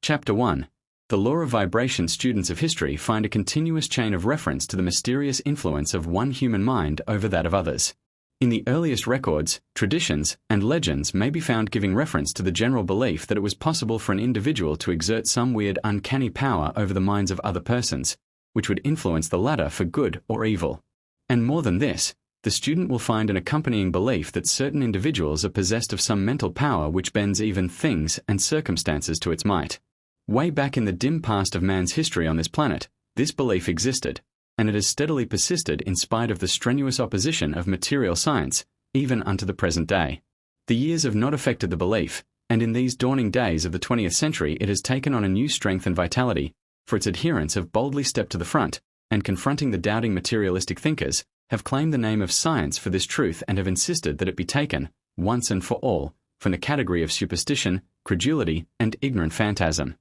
Chapter 1. The Law of Vibration. Students of history find a continuous chain of reference to the mysterious influence of one human mind over that of others. In the earliest records, traditions, and legends may be found giving reference to the general belief that it was possible for an individual to exert some weird uncanny power over the minds of other persons, which would influence the latter for good or evil. And more than this, the student will find an accompanying belief that certain individuals are possessed of some mental power which bends even things and circumstances to its might. Way back in the dim past of man's history on this planet, this belief existed, and it has steadily persisted in spite of the strenuous opposition of material science, even unto the present day. The years have not affected the belief, and in these dawning days of the 20th century it has taken on a new strength and vitality, for its adherents have boldly stepped to the front, and confronting the doubting materialistic thinkers, have claimed the name of science for this truth and have insisted that it be taken, once and for all, from the category of superstition, credulity, and ignorant phantasm.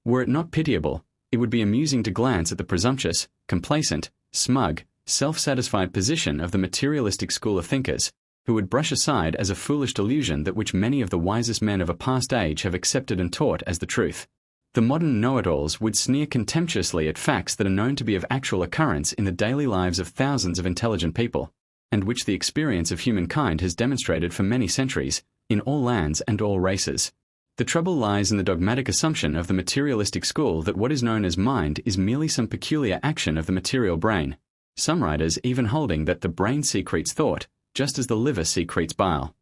Were it not pitiable, it would be amusing to glance at the presumptuous, complacent, smug, self-satisfied position of the materialistic school of thinkers, who would brush aside as a foolish delusion that which many of the wisest men of a past age have accepted and taught as the truth. The modern know-it-alls would sneer contemptuously at facts that are known to be of actual occurrence in the daily lives of thousands of intelligent people, and which the experience of humankind has demonstrated for many centuries, in all lands and all races. The trouble lies in the dogmatic assumption of the materialistic school that what is known as mind is merely some peculiar action of the material brain, some writers even holding that the brain secretes thought, just as the liver secretes bile.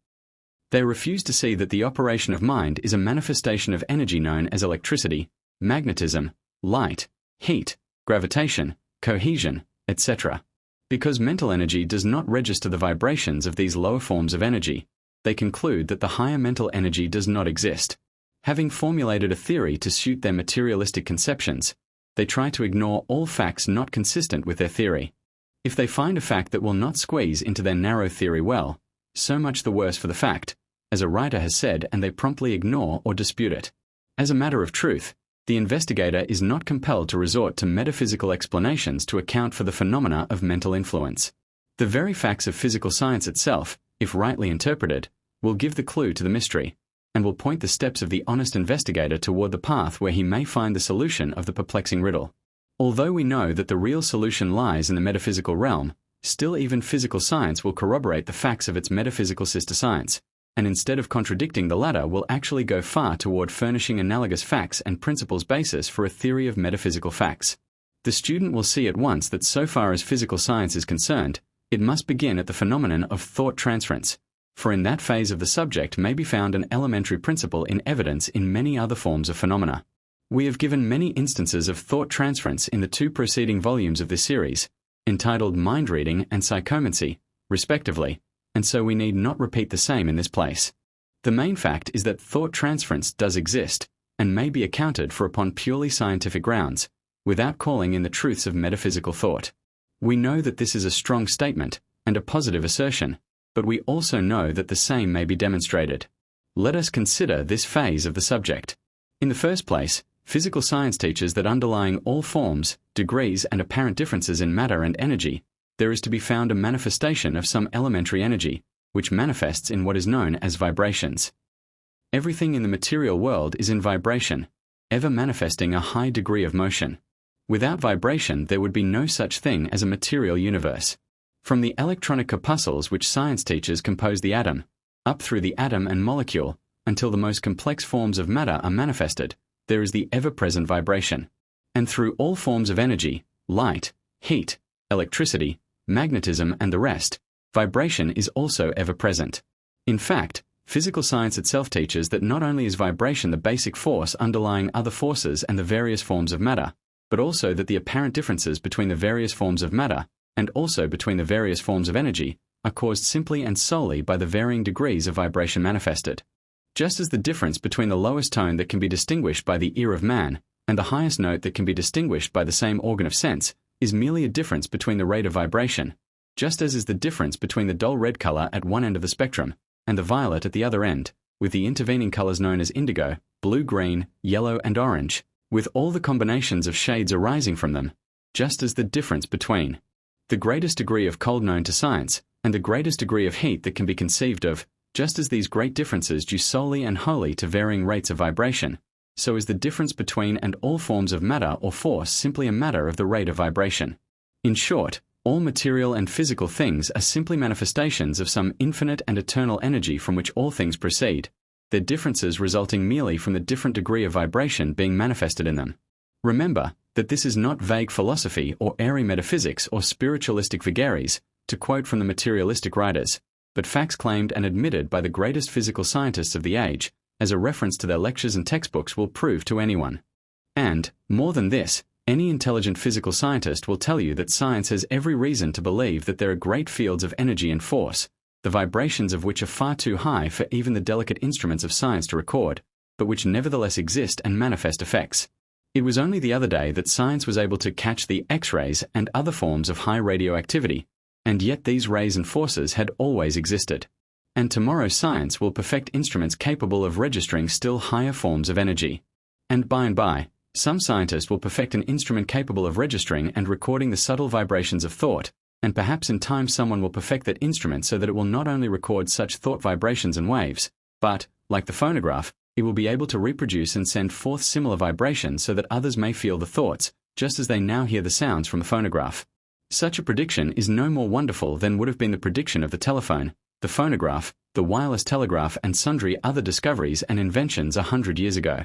They refuse to see that the operation of mind is a manifestation of energy known as electricity, magnetism, light, heat, gravitation, cohesion, etc. Because mental energy does not register the vibrations of these lower forms of energy, they conclude that the higher mental energy does not exist. Having formulated a theory to suit their materialistic conceptions, they try to ignore all facts not consistent with their theory. If they find a fact that will not squeeze into their narrow theory well, so much the worse for the fact, as a writer has said, and they promptly ignore or dispute it. As a matter of truth, the investigator is not compelled to resort to metaphysical explanations to account for the phenomena of mental influence. The very facts of physical science itself, if rightly interpreted, will give the clue to the mystery, and will point the steps of the honest investigator toward the path where he may find the solution of the perplexing riddle. Although we know that the real solution lies in the metaphysical realm, still even physical science will corroborate the facts of its metaphysical sister science, and instead of contradicting the latter will actually go far toward furnishing analogous facts and principles basis for a theory of metaphysical facts. The student will see at once that so far as physical science is concerned, it must begin at the phenomenon of thought transference, for in that phase of the subject may be found an elementary principle in evidence in many other forms of phenomena. We have given many instances of thought transference in the two preceding volumes of this series, entitled Mind Reading and Psychomancy, respectively, and so we need not repeat the same in this place. The main fact is that thought transference does exist, and may be accounted for upon purely scientific grounds, without calling in the truths of metaphysical thought. We know that this is a strong statement, and a positive assertion, but we also know that the same may be demonstrated. Let us consider this phase of the subject. In the first place, physical science teaches that underlying all forms, degrees, and apparent differences in matter and energy, there is to be found a manifestation of some elementary energy, which manifests in what is known as vibrations. Everything in the material world is in vibration, ever manifesting a high degree of motion. Without vibration there would be no such thing as a material universe. From the electronic corpuscles which science teaches compose the atom, up through the atom and molecule, until the most complex forms of matter are manifested, there is the ever-present vibration. And through all forms of energy, light, heat, electricity, magnetism, and the rest, vibration is also ever-present. In fact, physical science itself teaches that not only is vibration the basic force underlying other forces and the various forms of matter, but also that the apparent differences between the various forms of matter, and also between the various forms of energy, are caused simply and solely by the varying degrees of vibration manifested. Just as the difference between the lowest tone that can be distinguished by the ear of man, and the highest note that can be distinguished by the same organ of sense, is merely a difference between the rate of vibration, just as is the difference between the dull red color at one end of the spectrum, and the violet at the other end, with the intervening colors known as indigo, blue-green, yellow, and orange, with all the combinations of shades arising from them, just as the difference between the greatest degree of cold known to science, and the greatest degree of heat that can be conceived of, just as these great differences due solely and wholly to varying rates of vibration, so is the difference between and all forms of matter or force simply a matter of the rate of vibration. In short, all material and physical things are simply manifestations of some infinite and eternal energy from which all things proceed, their differences resulting merely from the different degree of vibration being manifested in them. Remember that this is not vague philosophy or airy metaphysics or spiritualistic vagaries, to quote from the materialistic writers, but facts claimed and admitted by the greatest physical scientists of the age, as a reference to their lectures and textbooks will prove to anyone. And, more than this, any intelligent physical scientist will tell you that science has every reason to believe that there are great fields of energy and force, the vibrations of which are far too high for even the delicate instruments of science to record, but which nevertheless exist and manifest effects. It was only the other day that science was able to catch the X-rays and other forms of high radioactivity, and yet these rays and forces had always existed. And tomorrow science will perfect instruments capable of registering still higher forms of energy. And by, some scientist will perfect an instrument capable of registering and recording the subtle vibrations of thought, and perhaps in time someone will perfect that instrument so that it will not only record such thought vibrations and waves, but, like the phonograph, it will be able to reproduce and send forth similar vibrations so that others may feel the thoughts, just as they now hear the sounds from the phonograph. Such a prediction is no more wonderful than would have been the prediction of the telephone, the phonograph, the wireless telegraph and sundry other discoveries and inventions 100 years ago.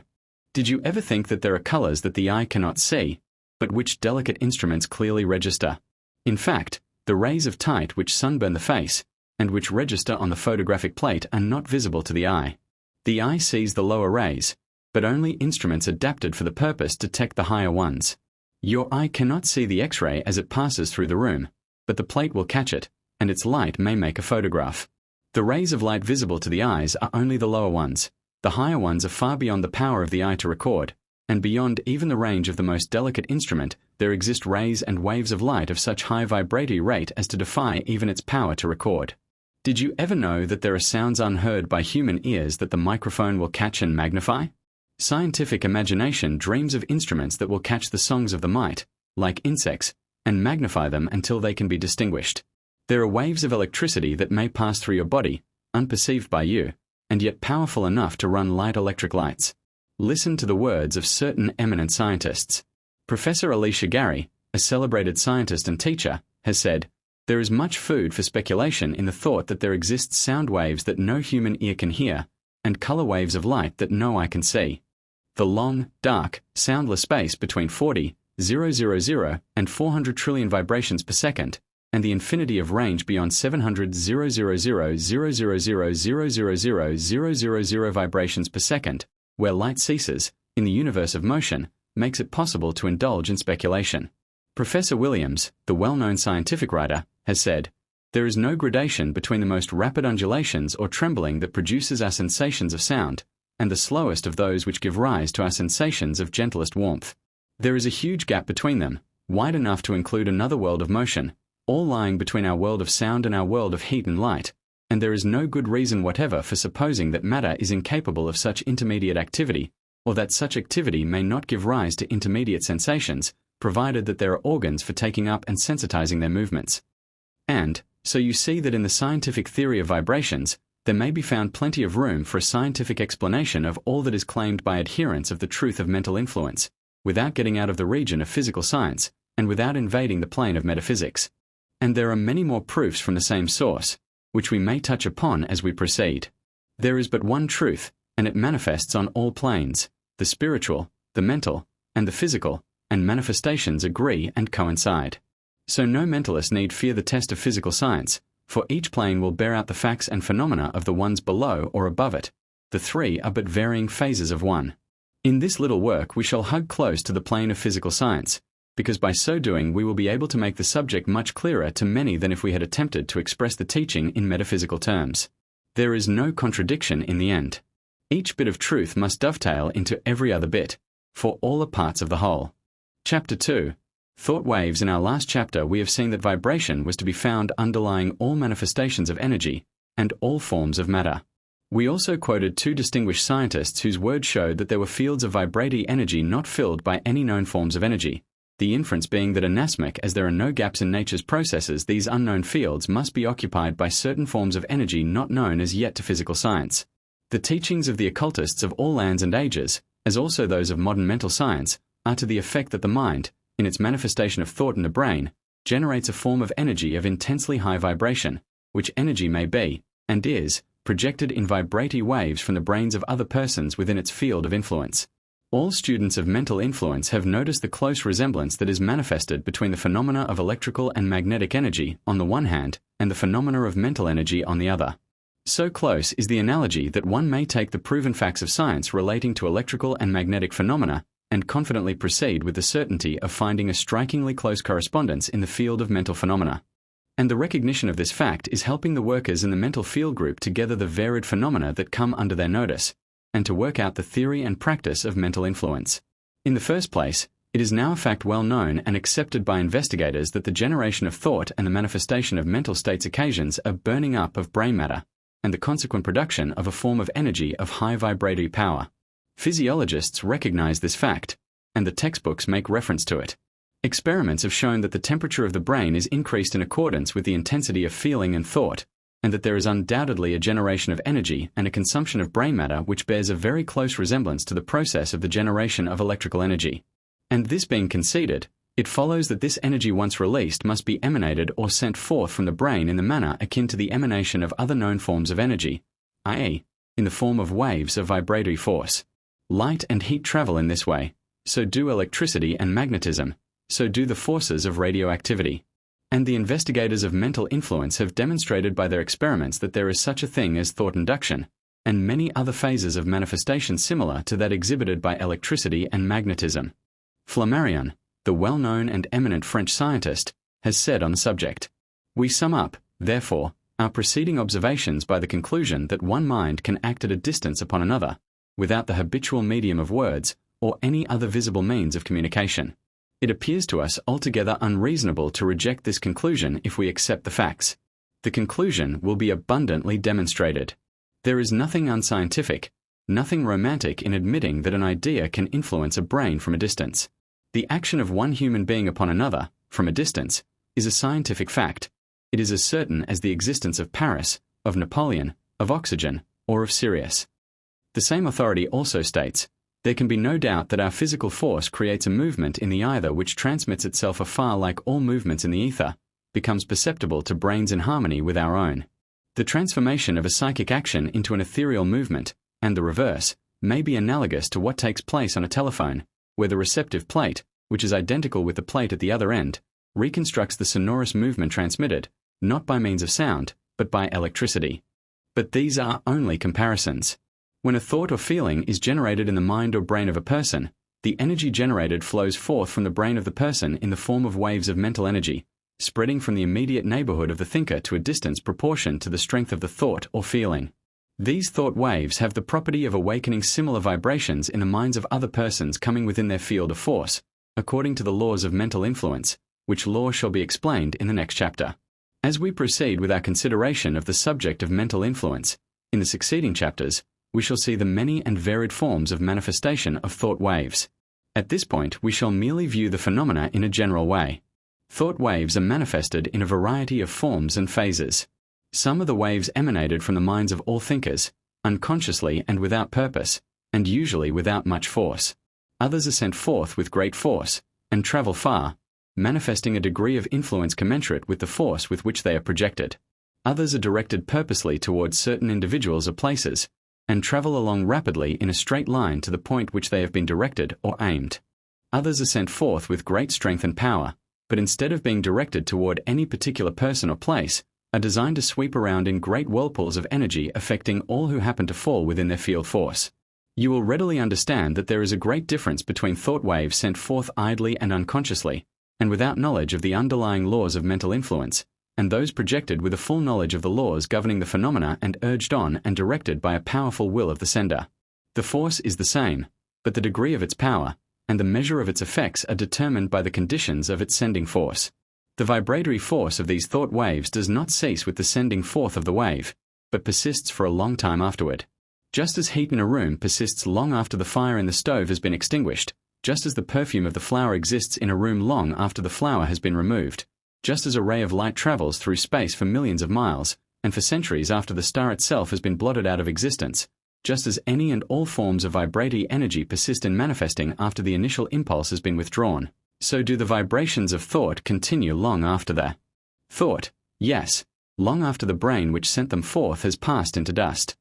Did you ever think that there are colors that the eye cannot see, but which delicate instruments clearly register? In fact, the rays of light which sunburn the face, and which register on the photographic plate are not visible to the eye. The eye sees the lower rays, but only instruments adapted for the purpose detect the higher ones. Your eye cannot see the X-ray as it passes through the room, but the plate will catch it, and its light may make a photograph. The rays of light visible to the eyes are only the lower ones. The higher ones are far beyond the power of the eye to record, and beyond even the range of the most delicate instrument, there exist rays and waves of light of such high vibratory rate as to defy even its power to record. Did you ever know that there are sounds unheard by human ears that the microphone will catch and magnify? Scientific imagination dreams of instruments that will catch the songs of the mite, like insects, and magnify them until they can be distinguished. There are waves of electricity that may pass through your body, unperceived by you, and yet powerful enough to run light electric lights. Listen to the words of certain eminent scientists. Professor Elisha Gary, a celebrated scientist and teacher, has said, "There is much food for speculation in the thought that there exist sound waves that no human ear can hear, and color waves of light that no eye can see. The long, dark, soundless space between 40,000 and 400 trillion vibrations per second, and the infinity of range beyond 700,000,000,000,000,000 vibrations per second, where light ceases, in the universe of motion, makes it possible to indulge in speculation." Professor Williams, the well-known scientific writer, has said, "There is no gradation between the most rapid undulations or trembling that produces our sensations of sound, and the slowest of those which give rise to our sensations of gentlest warmth. There is a huge gap between them, wide enough to include another world of motion, all lying between our world of sound and our world of heat and light, and there is no good reason whatever for supposing that matter is incapable of such intermediate activity, or that such activity may not give rise to intermediate sensations, provided that there are organs for taking up and sensitizing their movements." And, so you see that in the scientific theory of vibrations, there may be found plenty of room for a scientific explanation of all that is claimed by adherents of the truth of mental influence, without getting out of the region of physical science, and without invading the plane of metaphysics. And there are many more proofs from the same source, which we may touch upon as we proceed. There is but one truth, and it manifests on all planes. The spiritual, the mental, and the physical, and manifestations agree and coincide. So no mentalist need fear the test of physical science, for each plane will bear out the facts and phenomena of the ones below or above it. The three are but varying phases of one. In this little work we shall hug close to the plane of physical science, because by so doing we will be able to make the subject much clearer to many than if we had attempted to express the teaching in metaphysical terms. There is no contradiction in the end. Each bit of truth must dovetail into every other bit, for all are parts of the whole. Chapter 2. Thought waves. In our last chapter we have seen that vibration was to be found underlying all manifestations of energy, and all forms of matter. We also quoted two distinguished scientists whose words showed that there were fields of vibratory energy not filled by any known forms of energy, the inference being that anasmic, as there are no gaps in nature's processes, these unknown fields must be occupied by certain forms of energy not known as yet to physical science. The teachings of the occultists of all lands and ages, as also those of modern mental science, are to the effect that the mind, in its manifestation of thought in the brain, generates a form of energy of intensely high vibration, which energy may be, and is, projected in vibratory waves from the brains of other persons within its field of influence. All students of mental influence have noticed the close resemblance that is manifested between the phenomena of electrical and magnetic energy on the one hand and the phenomena of mental energy on the other. So close is the analogy that one may take the proven facts of science relating to electrical and magnetic phenomena and confidently proceed with the certainty of finding a strikingly close correspondence in the field of mental phenomena. And the recognition of this fact is helping the workers in the mental field group to gather the varied phenomena that come under their notice, and to work out the theory and practice of mental influence. In the first place, it is now a fact well known and accepted by investigators that the generation of thought and the manifestation of mental states occasions a burning up of brain matter, and the consequent production of a form of energy of high vibratory power. Physiologists recognize this fact, and the textbooks make reference to it. Experiments have shown that the temperature of the brain is increased in accordance with the intensity of feeling and thought, and that there is undoubtedly a generation of energy and a consumption of brain matter which bears a very close resemblance to the process of the generation of electrical energy. And this being conceded, it follows that this energy once released must be emanated or sent forth from the brain in the manner akin to the emanation of other known forms of energy, i.e., in the form of waves of vibratory force. Light and heat travel in this way, so do electricity and magnetism, so do the forces of radioactivity. And the investigators of mental influence have demonstrated by their experiments that there is such a thing as thought induction, and many other phases of manifestation similar to that exhibited by electricity and magnetism. Flammarion, the well-known and eminent French scientist, has said on the subject, "We sum up, therefore, our preceding observations by the conclusion that one mind can act at a distance upon another, without the habitual medium of words or any other visible means of communication. It appears to us altogether unreasonable to reject this conclusion if we accept the facts. The conclusion will be abundantly demonstrated. There is nothing unscientific, nothing romantic in admitting that an idea can influence a brain from a distance. The action of one human being upon another, from a distance, is a scientific fact. It is as certain as the existence of Paris, of Napoleon, of oxygen, or of Sirius." The same authority also states, "There can be no doubt that our physical force creates a movement in the ether which transmits itself afar like all movements in the ether, becomes perceptible to brains in harmony with our own. The transformation of a psychic action into an ethereal movement, and the reverse, may be analogous to what takes place on a telephone, where the receptive plate, which is identical with the plate at the other end, reconstructs the sonorous movement transmitted, not by means of sound, but by electricity. But these are only comparisons. When a thought or feeling is generated in the mind or brain of a person, the energy generated flows forth from the brain of the person in the form of waves of mental energy, spreading from the immediate neighborhood of the thinker to a distance proportioned to the strength of the thought or feeling. These thought waves have the property of awakening similar vibrations in the minds of other persons coming within their field of force, according to the laws of mental influence, which law shall be explained in the next chapter. As we proceed with our consideration of the subject of mental influence, in the succeeding chapters, we shall see the many and varied forms of manifestation of thought waves. At this point, we shall merely view the phenomena in a general way. Thought waves are manifested in a variety of forms and phases. Some are the waves emanated from the minds of all thinkers, unconsciously and without purpose, and usually without much force. Others are sent forth with great force, and travel far, manifesting a degree of influence commensurate with the force with which they are projected. Others are directed purposely towards certain individuals or places, and travel along rapidly in a straight line to the point which they have been directed or aimed. Others are sent forth with great strength and power, but instead of being directed toward any particular person or place, are designed to sweep around in great whirlpools of energy affecting all who happen to fall within their field force. You will readily understand that there is a great difference between thought waves sent forth idly and unconsciously, and without knowledge of the underlying laws of mental influence, and those projected with a full knowledge of the laws governing the phenomena and urged on and directed by a powerful will of the sender. The force is the same, but the degree of its power, and the measure of its effects are determined by the conditions of its sending force. The vibratory force of these thought waves does not cease with the sending forth of the wave, but persists for a long time afterward. Just as heat in a room persists long after the fire in the stove has been extinguished, just as the perfume of the flower exists in a room long after the flower has been removed, just as a ray of light travels through space for millions of miles, and for centuries after the star itself has been blotted out of existence, Just as any and all forms of vibratory energy persist in manifesting after the initial impulse has been withdrawn, so do the vibrations of thought continue long after the thought, yes, long after the brain which sent them forth has passed into dust.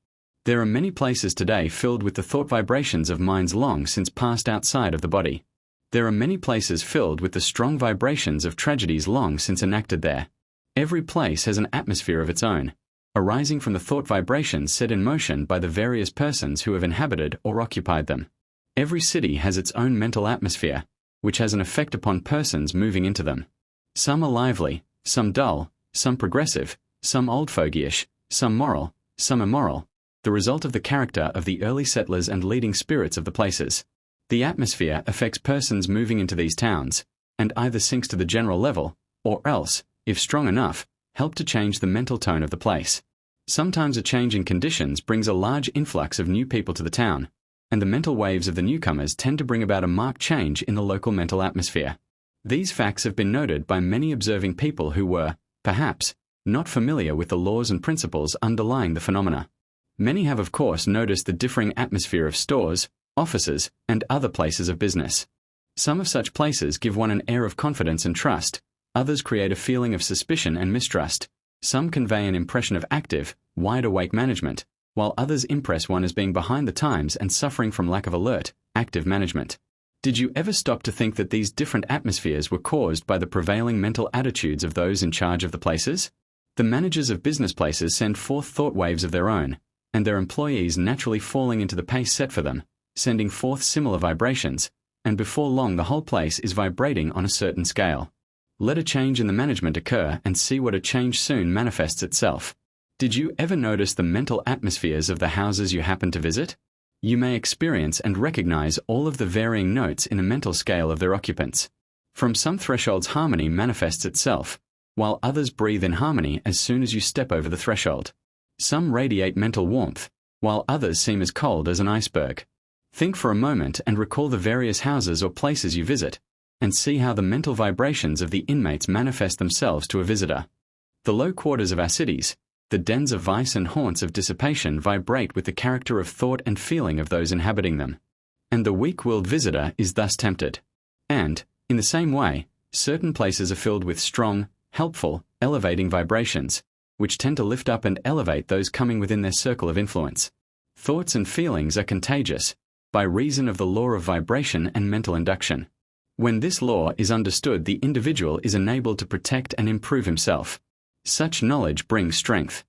There are many places today filled with the thought vibrations of minds long since passed outside of the body. There are many places filled with the strong vibrations of tragedies long since enacted there. Every place has an atmosphere of its own, arising from the thought vibrations set in motion by the various persons who have inhabited or occupied them. Every city has its own mental atmosphere, which has an effect upon persons moving into them. Some are lively, some dull, some progressive, some old-fogyish, some moral, some immoral, the result of the character of the early settlers and leading spirits of the places. The atmosphere affects persons moving into these towns, and either sinks to the general level, or else, if strong enough, help to change the mental tone of the place. Sometimes a change in conditions brings a large influx of new people to the town, and the mental waves of the newcomers tend to bring about a marked change in the local mental atmosphere. These facts have been noted by many observing people who were, perhaps, not familiar with the laws and principles underlying the phenomena. Many have of course noticed the differing atmosphere of stores, offices, and other places of business. Some of such places give one an air of confidence and trust, others create a feeling of suspicion and mistrust, some convey an impression of active, wide-awake management, while others impress one as being behind the times and suffering from lack of alert, active management. Did you ever stop to think that these different atmospheres were caused by the prevailing mental attitudes of those in charge of the places? The managers of business places send forth thought waves of their own, and their employees naturally falling into the pace set for them, sending forth similar vibrations, and before long the whole place is vibrating on a certain scale. Let a change in the management occur and see what a change soon manifests itself. Did you ever notice the mental atmospheres of the houses you happen to visit? You may experience and recognize all of the varying notes in a mental scale of their occupants. From some thresholds harmony manifests itself, while others breathe in harmony as soon as you step over the threshold. Some radiate mental warmth, while others seem as cold as an iceberg. Think for a moment and recall the various houses or places you visit, and see how the mental vibrations of the inmates manifest themselves to a visitor. The low quarters of our cities, the dens of vice and haunts of dissipation vibrate with the character of thought and feeling of those inhabiting them, and the weak-willed visitor is thus tempted. And, in the same way, certain places are filled with strong, helpful, elevating vibrations, which tend to lift up and elevate those coming within their circle of influence. Thoughts and feelings are contagious, by reason of the law of vibration and mental induction. When this law is understood, the individual is enabled to protect and improve himself. Such knowledge brings strength.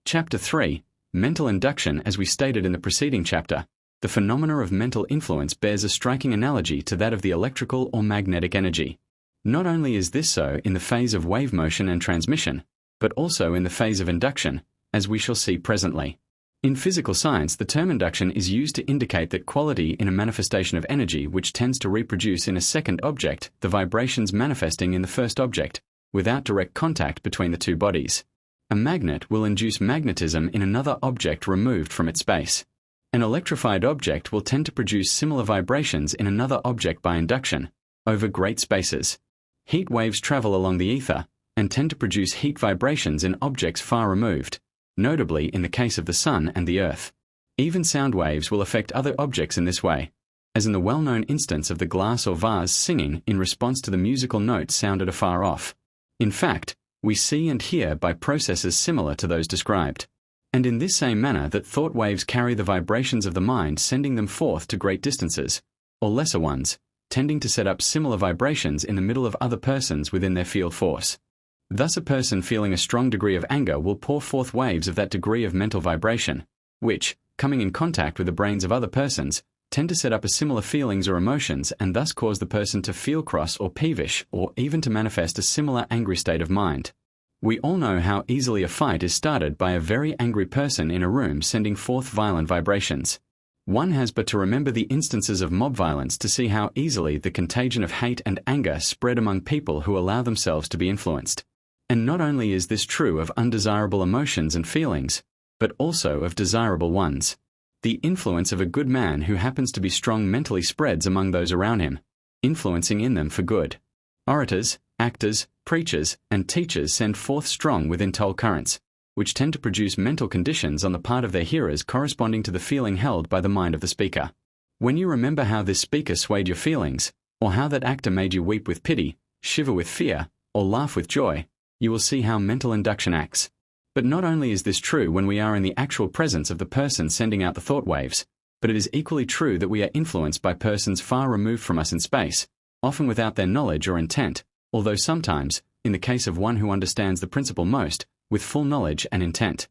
Chapter 3, Mental Induction. As we stated in the preceding chapter, the phenomena of mental influence bears a striking analogy to that of the electrical or magnetic energy. Not only is this so in the phase of wave motion and transmission, but also in the phase of induction, as we shall see presently. In physical science, the term induction is used to indicate that quality in a manifestation of energy which tends to reproduce in a second object the vibrations manifesting in the first object, without direct contact between the two bodies. A magnet will induce magnetism in another object removed from its space. An electrified object will tend to produce similar vibrations in another object by induction, over great spaces. Heat waves travel along the ether, and tend to produce heat vibrations in objects far removed, notably in the case of the sun and the earth. Even sound waves will affect other objects in this way, as in the well-known instance of the glass or vase singing in response to the musical notes sounded afar off. In fact, we see and hear by processes similar to those described. And in this same manner that thought waves carry the vibrations of the mind, sending them forth to great distances, or lesser ones, tending to set up similar vibrations in the middle of other persons within their field force. Thus a person feeling a strong degree of anger will pour forth waves of that degree of mental vibration, which, coming in contact with the brains of other persons, tend to set up a similar feelings or emotions and thus cause the person to feel cross or peevish or even to manifest a similar angry state of mind. We all know how easily a fight is started by a very angry person in a room sending forth violent vibrations. One has but to remember the instances of mob violence to see how easily the contagion of hate and anger spread among people who allow themselves to be influenced. And not only is this true of undesirable emotions and feelings, but also of desirable ones. The influence of a good man who happens to be strong mentally spreads among those around him, influencing in them for good. Orators, actors, preachers, and teachers send forth strong within toll currents, which tend to produce mental conditions on the part of their hearers corresponding to the feeling held by the mind of the speaker. When you remember how this speaker swayed your feelings, or how that actor made you weep with pity, shiver with fear, or laugh with joy, you will see how mental induction acts. But not only is this true when we are in the actual presence of the person sending out the thought waves, but it is equally true that we are influenced by persons far removed from us in space, often without their knowledge or intent, although sometimes, in the case of one who understands the principle most, with full knowledge and intent.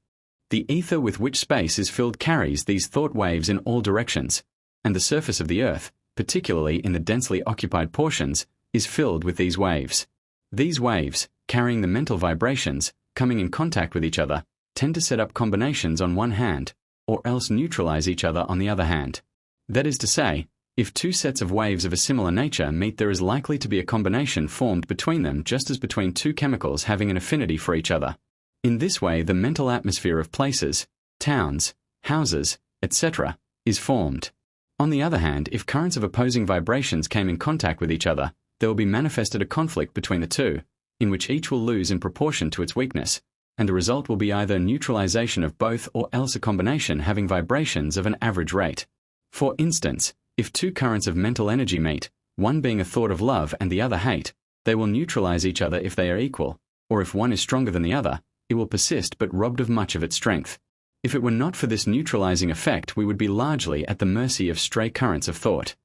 The ether with which space is filled carries these thought waves in all directions, and the surface of the Earth, particularly in the densely occupied portions, is filled with these waves. These waves, carrying the mental vibrations, coming in contact with each other, tend to set up combinations on one hand, or else neutralize each other on the other hand. That is to say, if two sets of waves of a similar nature meet, there is likely to be a combination formed between them, just as between two chemicals having an affinity for each other. In this way, the mental atmosphere of places, towns, houses, etc., is formed. On the other hand, if currents of opposing vibrations came in contact with each other, there will be manifested a conflict between the two, in which each will lose in proportion to its weakness, and the result will be either neutralization of both or else a combination having vibrations of an average rate. For instance, if two currents of mental energy meet, one being a thought of love and the other hate, they will neutralize each other if they are equal, or if one is stronger than the other, it will persist but robbed of much of its strength. If it were not for this neutralizing effect, we would be largely at the mercy of stray currents of thought.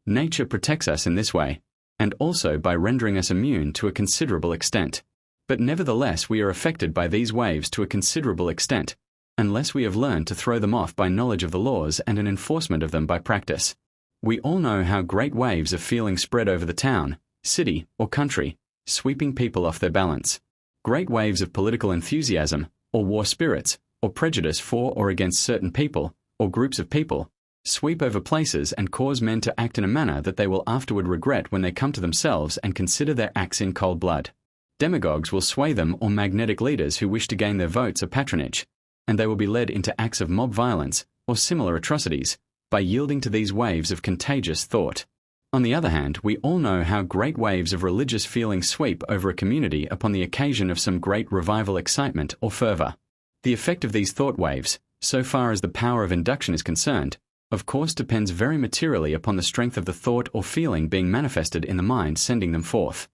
Nature protects us in this way, and also by rendering us immune to a considerable extent. But nevertheless we are affected by these waves to a considerable extent, unless we have learned to throw them off by knowledge of the laws and an enforcement of them by practice. We all know how great waves of feeling spread over the town, city, or country, sweeping people off their balance. Great waves of political enthusiasm, or war spirits, or prejudice for or against certain people, or groups of people, sweep over places and cause men to act in a manner that they will afterward regret when they come to themselves and consider their acts in cold blood. Demagogues will sway them, or magnetic leaders who wish to gain their votes or patronage, and they will be led into acts of mob violence, or similar atrocities, by yielding to these waves of contagious thought. On the other hand, we all know how great waves of religious feeling sweep over a community upon the occasion of some great revival excitement or fervor. The effect of these thought waves, so far as the power of induction is concerned, of course depends very materially upon the strength of the thought or feeling being manifested in the mind sending them forth.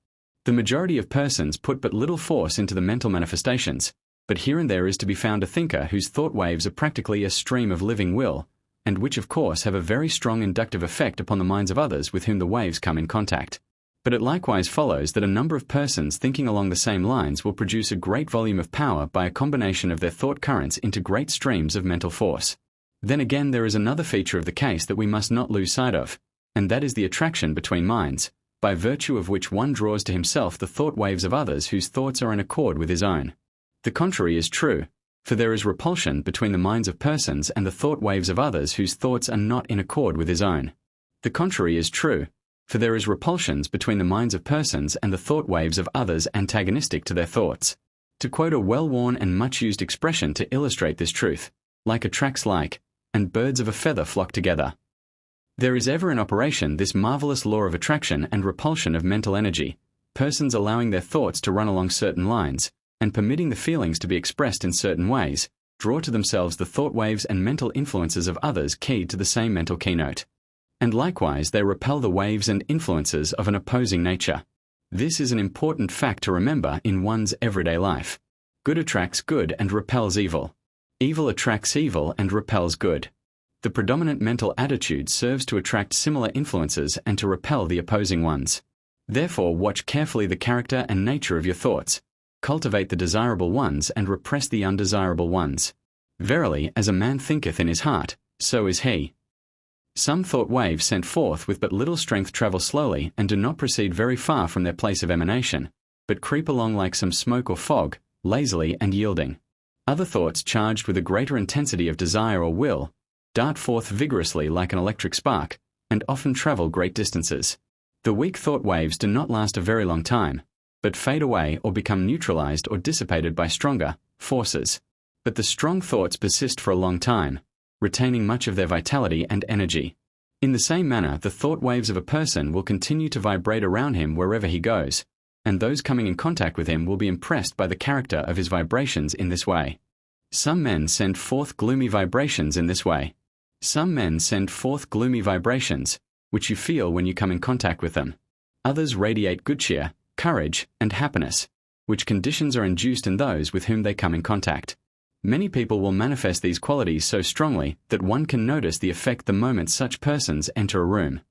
The majority of persons put but little force into the mental manifestations, but here and there is to be found a thinker whose thought waves are practically a stream of living will, and which of course have a very strong inductive effect upon the minds of others with whom the waves come in contact. But it likewise follows that a number of persons thinking along the same lines will produce a great volume of power by a combination of their thought currents into great streams of mental force. Then again, there is another feature of the case that we must not lose sight of, and that is the attraction between minds, by virtue of which one draws to himself the thought waves of others whose thoughts are in accord with his own. The contrary is true, for there is repulsion between the minds of persons and the thought waves of others whose thoughts are not in accord with his own. The contrary is true, for there is repulsions between the minds of persons and the thought waves of others antagonistic to their thoughts. To quote a well-worn and much-used expression to illustrate this truth, like attracts like, and birds of a feather flock together. There is ever in operation this marvelous law of attraction and repulsion of mental energy, persons allowing their thoughts to run along certain lines, and permitting the feelings to be expressed in certain ways, draw to themselves the thought waves and mental influences of others keyed to the same mental keynote. And likewise they repel the waves and influences of an opposing nature. This is an important fact to remember in one's everyday life. Good attracts good and repels evil. Evil attracts evil and repels good. The predominant mental attitude serves to attract similar influences and to repel the opposing ones. Therefore, watch carefully the character and nature of your thoughts. Cultivate the desirable ones and repress the undesirable ones. Verily, as a man thinketh in his heart, so is he. Some thought waves sent forth with but little strength travel slowly and do not proceed very far from their place of emanation, but creep along like some smoke or fog, lazily and yielding. Other thoughts charged with a greater intensity of desire or will, dart forth vigorously like an electric spark, and often travel great distances. The weak thought waves do not last a very long time, but fade away or become neutralized or dissipated by stronger forces. But the strong thoughts persist for a long time, retaining much of their vitality and energy. In the same manner, the thought waves of a person will continue to vibrate around him wherever he goes, and those coming in contact with him will be impressed by the character of his vibrations in this way. Some men send forth gloomy vibrations in this way. Some men send forth gloomy vibrations, which you feel when you come in contact with them. Others radiate good cheer, courage, and happiness, which conditions are induced in those with whom they come in contact. Many people will manifest these qualities so strongly that one can notice the effect the moment such persons enter a room.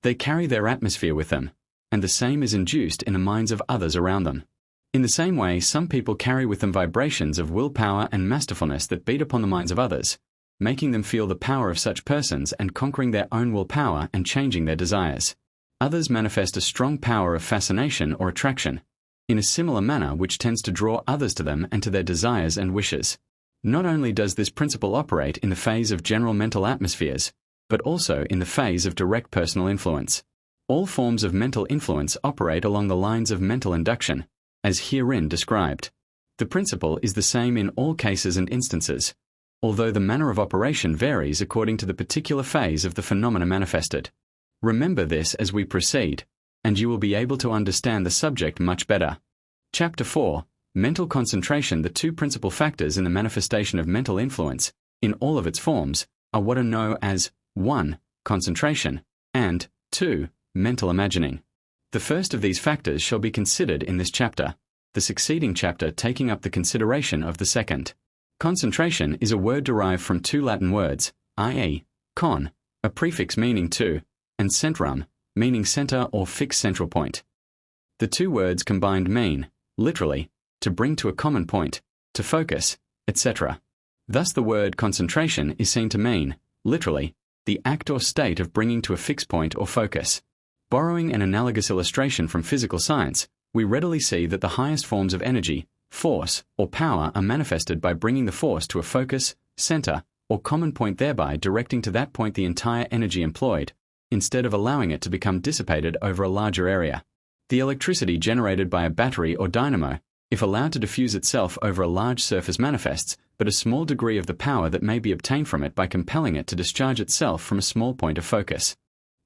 They carry their atmosphere with them, and the same is induced in the minds of others around them. In the same way, some people carry with them vibrations of willpower and masterfulness that beat upon the minds of others, making them feel the power of such persons and conquering their own willpower and changing their desires. Others manifest a strong power of fascination or attraction, in a similar manner which tends to draw others to them and to their desires and wishes. Not only does this principle operate in the phase of general mental atmospheres, but also in the phase of direct personal influence. All forms of mental influence operate along the lines of mental induction, as herein described. The principle is the same in all cases and instances, although the manner of operation varies according to the particular phase of the phenomena manifested. Remember this as we proceed, and you will be able to understand the subject much better. Chapter 4. Mental concentration. The two principal factors in the manifestation of mental influence, in all of its forms, are what are known as 1. Concentration, and 2. Mental imagining. The first of these factors shall be considered in this chapter, the succeeding chapter taking up the consideration of the second. Concentration is a word derived from two Latin words, i.e., con, a prefix meaning to, and centrum, meaning center or fixed central point. The two words combined mean, literally, to bring to a common point, to focus, etc. Thus the word concentration is seen to mean, literally, the act or state of bringing to a fixed point or focus. Borrowing an analogous illustration from physical science, we readily see that the highest forms of energy, force, or power are manifested by bringing the force to a focus, center, or common point, thereby directing to that point the entire energy employed, instead of allowing it to become dissipated over a larger area. The electricity generated by a battery or dynamo, if allowed to diffuse itself over a large surface, manifests but a small degree of the power that may be obtained from it by compelling it to discharge itself from a small point of focus.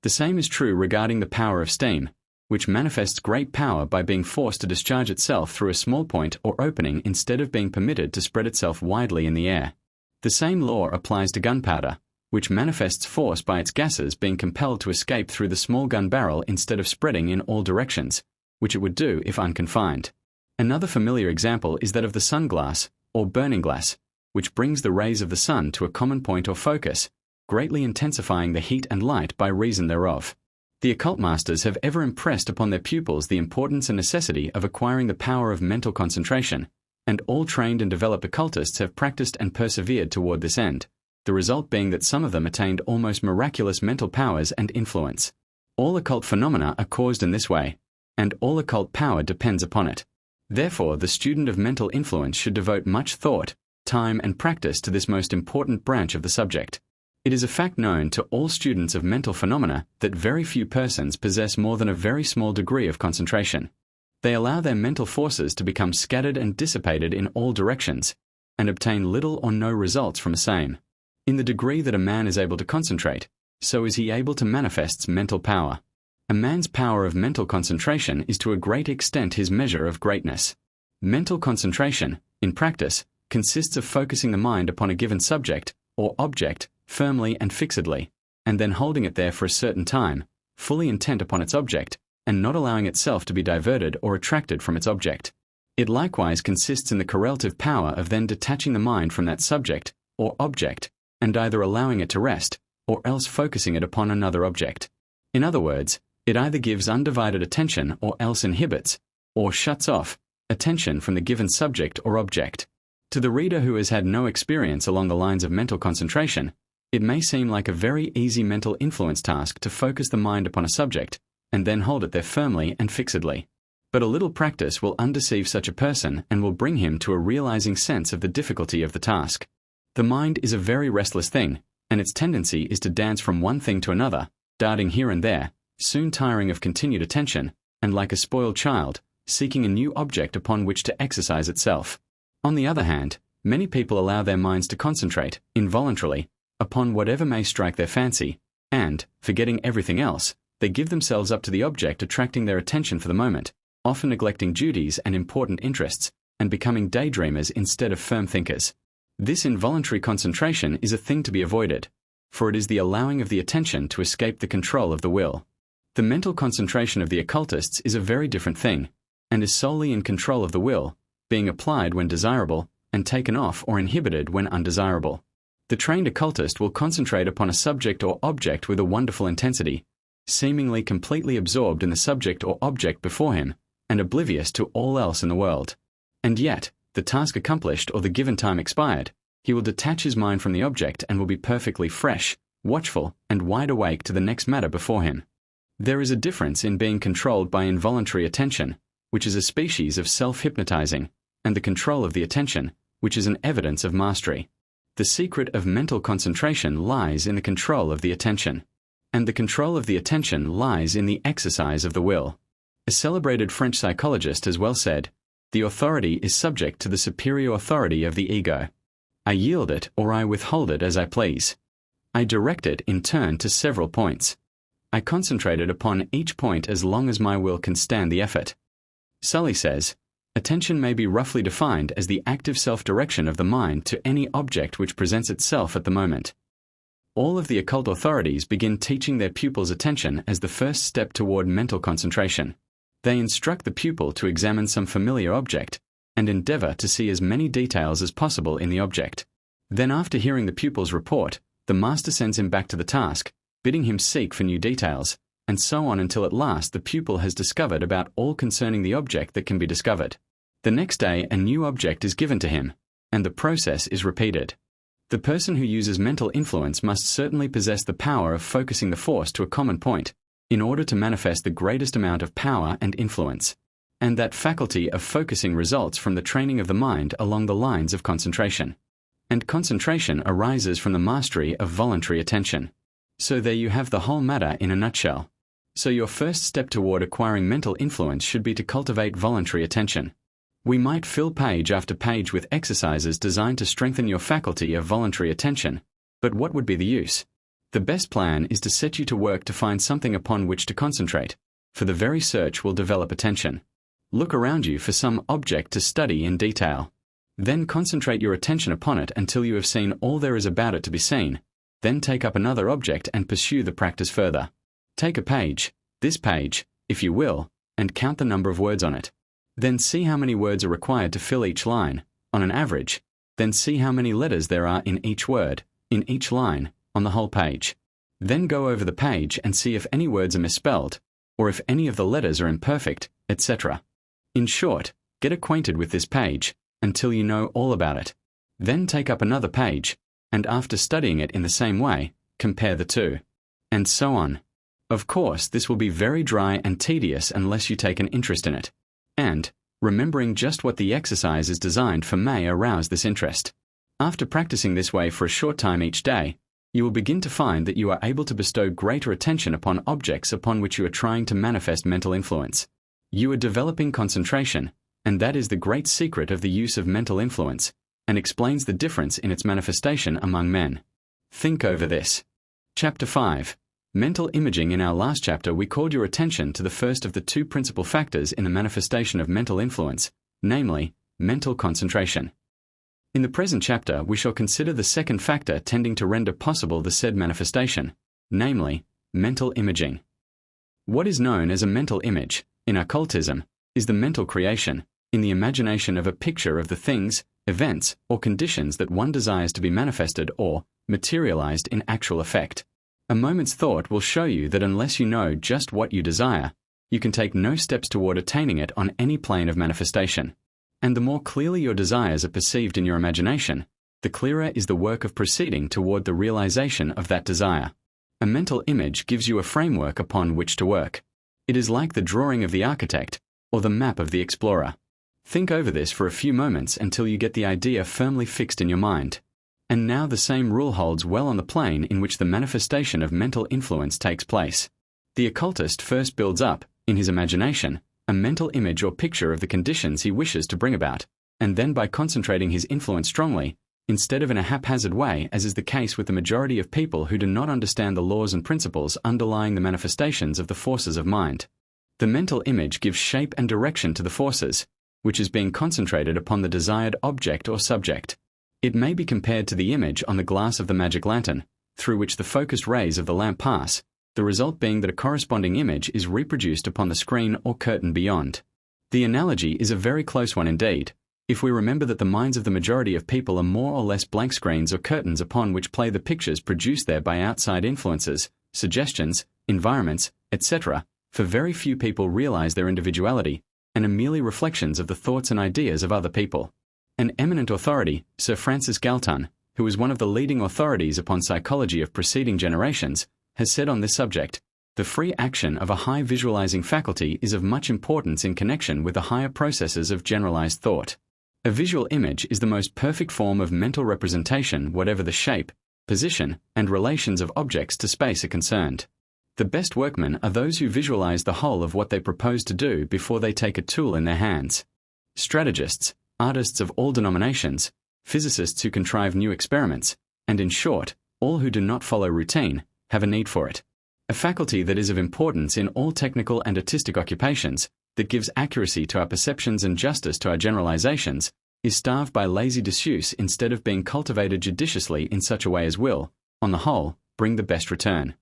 The same is true regarding the power of steam, which manifests great power by being forced to discharge itself through a small point or opening instead of being permitted to spread itself widely in the air. The same law applies to gunpowder, which manifests force by its gases being compelled to escape through the small gun barrel instead of spreading in all directions, which it would do if unconfined. Another familiar example is that of the sun glass, or burning glass, which brings the rays of the sun to a common point or focus, greatly intensifying the heat and light by reason thereof. The occult masters have ever impressed upon their pupils the importance and necessity of acquiring the power of mental concentration, and all trained and developed occultists have practiced and persevered toward this end, the result being that some of them attained almost miraculous mental powers and influence. All occult phenomena are caused in this way, and all occult power depends upon it. Therefore, the student of mental influence should devote much thought, time, and practice to this most important branch of the subject. It is a fact known to all students of mental phenomena that very few persons possess more than a very small degree of concentration. They allow their mental forces to become scattered and dissipated in all directions, and obtain little or no results from the same. In the degree that a man is able to concentrate, so is he able to manifest mental power. A man's power of mental concentration is to a great extent his measure of greatness. Mental concentration, in practice, consists of focusing the mind upon a given subject, or object, firmly and fixedly, and then holding it there for a certain time, fully intent upon its object, and not allowing itself to be diverted or attracted from its object. It likewise consists in the correlative power of then detaching the mind from that subject, or object, and either allowing it to rest, or else focusing it upon another object. In other words, it either gives undivided attention or else inhibits, or shuts off, attention from the given subject or object. To the reader who has had no experience along the lines of mental concentration, it may seem like a very easy mental influence task to focus the mind upon a subject, and then hold it there firmly and fixedly. But a little practice will undeceive such a person and will bring him to a realizing sense of the difficulty of the task. The mind is a very restless thing, and its tendency is to dance from one thing to another, darting here and there, soon tiring of continued attention, and like a spoiled child, seeking a new object upon which to exercise itself. On the other hand, many people allow their minds to concentrate, involuntarily, upon whatever may strike their fancy, and, forgetting everything else, they give themselves up to the object attracting their attention for the moment, often neglecting duties and important interests, and becoming daydreamers instead of firm thinkers. This involuntary concentration is a thing to be avoided, for it is the allowing of the attention to escape the control of the will. The mental concentration of the occultists is a very different thing, and is solely in control of the will, being applied when desirable, and taken off or inhibited when undesirable. The trained occultist will concentrate upon a subject or object with a wonderful intensity, seemingly completely absorbed in the subject or object before him, and oblivious to all else in the world. And yet, the task accomplished or the given time expired, he will detach his mind from the object and will be perfectly fresh, watchful, and wide awake to the next matter before him. There is a difference in being controlled by involuntary attention, which is a species of self-hypnotizing, and the control of the attention, which is an evidence of mastery. The secret of mental concentration lies in the control of the attention, and the control of the attention lies in the exercise of the will. A celebrated French psychologist has well said, "The authority is subject to the superior authority of the ego. I yield it or I withhold it as I please. I direct it in turn to several points. I concentrate it upon each point as long as my will can stand the effort." Sully says, "Attention may be roughly defined as the active self-direction of the mind to any object which presents itself at the moment." All of the occult authorities begin teaching their pupils attention as the first step toward mental concentration. They instruct the pupil to examine some familiar object, and endeavor to see as many details as possible in the object. Then after hearing the pupil's report, the master sends him back to the task, bidding him seek for new details, and so on until at last the pupil has discovered about all concerning the object that can be discovered. The next day a new object is given to him, and the process is repeated. The person who uses mental influence must certainly possess the power of focusing the force to a common point, in order to manifest the greatest amount of power and influence. And that faculty of focusing results from the training of the mind along the lines of concentration. And concentration arises from the mastery of voluntary attention. So there you have the whole matter in a nutshell. So your first step toward acquiring mental influence should be to cultivate voluntary attention. We might fill page after page with exercises designed to strengthen your faculty of voluntary attention, but what would be the use? The best plan is to set you to work to find something upon which to concentrate, for the very search will develop attention. Look around you for some object to study in detail. Then concentrate your attention upon it until you have seen all there is about it to be seen. Then take up another object and pursue the practice further. Take a page, this page, if you will, and count the number of words on it. Then see how many words are required to fill each line, on an average. Then see how many letters there are in each word, in each line, on the whole page. Then go over the page and see if any words are misspelled, or if any of the letters are imperfect, etc. In short, get acquainted with this page, until you know all about it. Then take up another page, and after studying it in the same way, compare the two. And so on. Of course, this will be very dry and tedious unless you take an interest in it. And, remembering just what the exercise is designed for may arouse this interest. After practicing this way for a short time each day, you will begin to find that you are able to bestow greater attention upon objects upon which you are trying to manifest mental influence. You are developing concentration, and that is the great secret of the use of mental influence, and explains the difference in its manifestation among men. Think over this. Chapter 5. Mental imaging. In our last chapter we called your attention to the first of the two principal factors in the manifestation of mental influence, namely, mental concentration. In the present chapter we shall consider the second factor tending to render possible the said manifestation, namely, mental imaging. What is known as a mental image, in occultism, is the mental creation, in the imagination of a picture of the things, events, or conditions that one desires to be manifested or materialized in actual effect. A moment's thought will show you that unless you know just what you desire, you can take no steps toward attaining it on any plane of manifestation. And the more clearly your desires are perceived in your imagination, the clearer is the work of proceeding toward the realization of that desire. A mental image gives you a framework upon which to work. It is like the drawing of the architect, or the map of the explorer. Think over this for a few moments until you get the idea firmly fixed in your mind. And now the same rule holds well on the plane in which the manifestation of mental influence takes place. The occultist first builds up, in his imagination, a mental image or picture of the conditions he wishes to bring about, and then by concentrating his influence strongly, instead of in a haphazard way as is the case with the majority of people who do not understand the laws and principles underlying the manifestations of the forces of mind. The mental image gives shape and direction to the forces, which is being concentrated upon the desired object or subject. It may be compared to the image on the glass of the magic lantern, through which the focused rays of the lamp pass, the result being that a corresponding image is reproduced upon the screen or curtain beyond. The analogy is a very close one indeed, if we remember that the minds of the majority of people are more or less blank screens or curtains upon which play the pictures produced there by outside influences, suggestions, environments, etc., for very few people realize their individuality, and are merely reflections of the thoughts and ideas of other people. An eminent authority, Sir Francis Galton, who is one of the leading authorities upon psychology of preceding generations, has said on this subject, "The free action of a high visualizing faculty is of much importance in connection with the higher processes of generalized thought. A visual image is the most perfect form of mental representation whatever the shape, position, and relations of objects to space are concerned. The best workmen are those who visualize the whole of what they propose to do before they take a tool in their hands. Strategists, artists of all denominations, physicists who contrive new experiments, and in short, all who do not follow routine, have a need for it. A faculty that is of importance in all technical and artistic occupations, that gives accuracy to our perceptions and justice to our generalizations, is starved by lazy disuse instead of being cultivated judiciously in such a way as will, on the whole, bring the best return.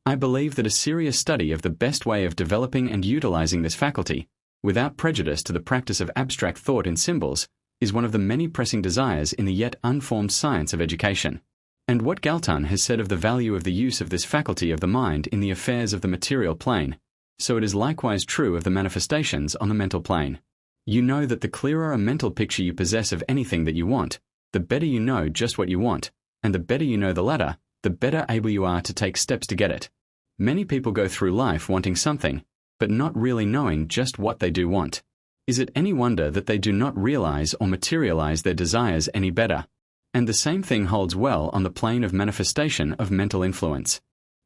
I believe that a serious study of the best way of developing and utilizing this faculty, without prejudice to the practice of abstract thought in symbols, is one of the many pressing desires in the yet unformed science of education. And what Galton has said of the value of the use of this faculty of the mind in the affairs of the material plane, so it is likewise true of the manifestations on the mental plane. You know that the clearer a mental picture you possess of anything that you want, the better you know just what you want, and the better you know the latter, the better able you are to take steps to get it. Many people go through life wanting something, but not really knowing just what they do want. Is it any wonder that they do not realize or materialize their desires any better? And the same thing holds well on the plane of manifestation of mental influence.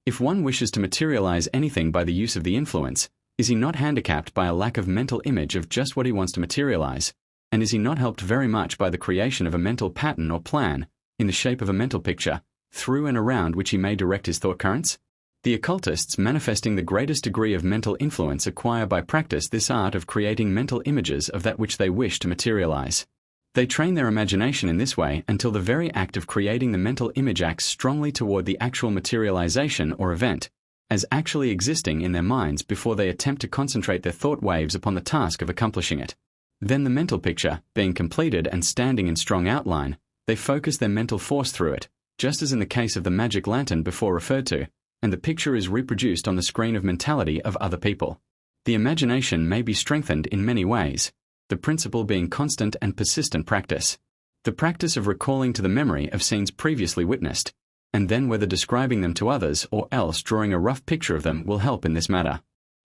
If one wishes to materialize anything by the use of the influence, is he not handicapped by a lack of mental image of just what he wants to materialize, and is he not helped very much by the creation of a mental pattern or plan, in the shape of a mental picture, through and around which he may direct his thought currents? The occultists manifesting the greatest degree of mental influence acquire by practice this art of creating mental images of that which they wish to materialize. They train their imagination in this way until the very act of creating the mental image acts strongly toward the actual materialization or event, as actually existing in their minds before they attempt to concentrate their thought waves upon the task of accomplishing it. Then the mental picture, being completed and standing in strong outline, they focus their mental force through it, just as in the case of the magic lantern before referred to, and the picture is reproduced on the screen of mentality of other people. The imagination may be strengthened in many ways, the principle being constant and persistent practice. The practice of recalling to the memory of scenes previously witnessed, and then whether describing them to others or else drawing a rough picture of them will help in this matter.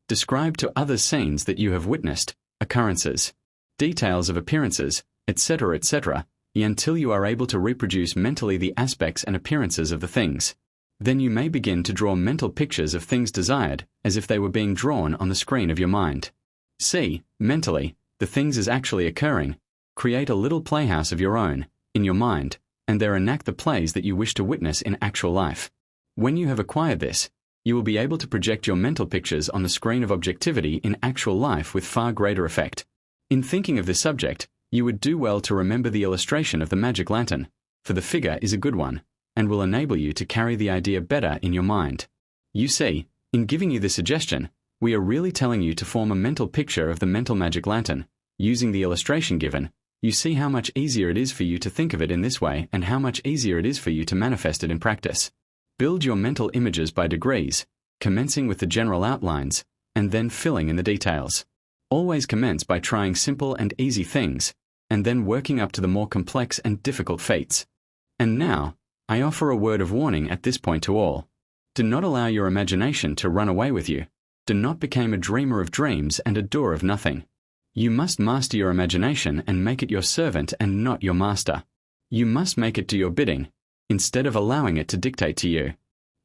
Describe to others scenes that you have witnessed, occurrences, details of appearances, etc., etc., until you are able to reproduce mentally the aspects and appearances of the things. Then you may begin to draw mental pictures of things desired, as if they were being drawn on the screen of your mind. See, mentally, the things as actually occurring. Create a little playhouse of your own, in your mind, and there enact the plays that you wish to witness in actual life. When you have acquired this, you will be able to project your mental pictures on the screen of objectivity in actual life with far greater effect. In thinking of this subject, you would do well to remember the illustration of the magic lantern, for the figure is a good one, and will enable you to carry the idea better in your mind. You see, in giving you this suggestion, we are really telling you to form a mental picture of the mental magic lantern. Using the illustration given, you see how much easier it is for you to think of it in this way and how much easier it is for you to manifest it in practice. Build your mental images by degrees, commencing with the general outlines, and then filling in the details. Always commence by trying simple and easy things, and then working up to the more complex and difficult feats. And now, I offer a word of warning at this point to all. Do not allow your imagination to run away with you. Do not become a dreamer of dreams and a doer of nothing. You must master your imagination and make it your servant and not your master. You must make it do your bidding, instead of allowing it to dictate to you.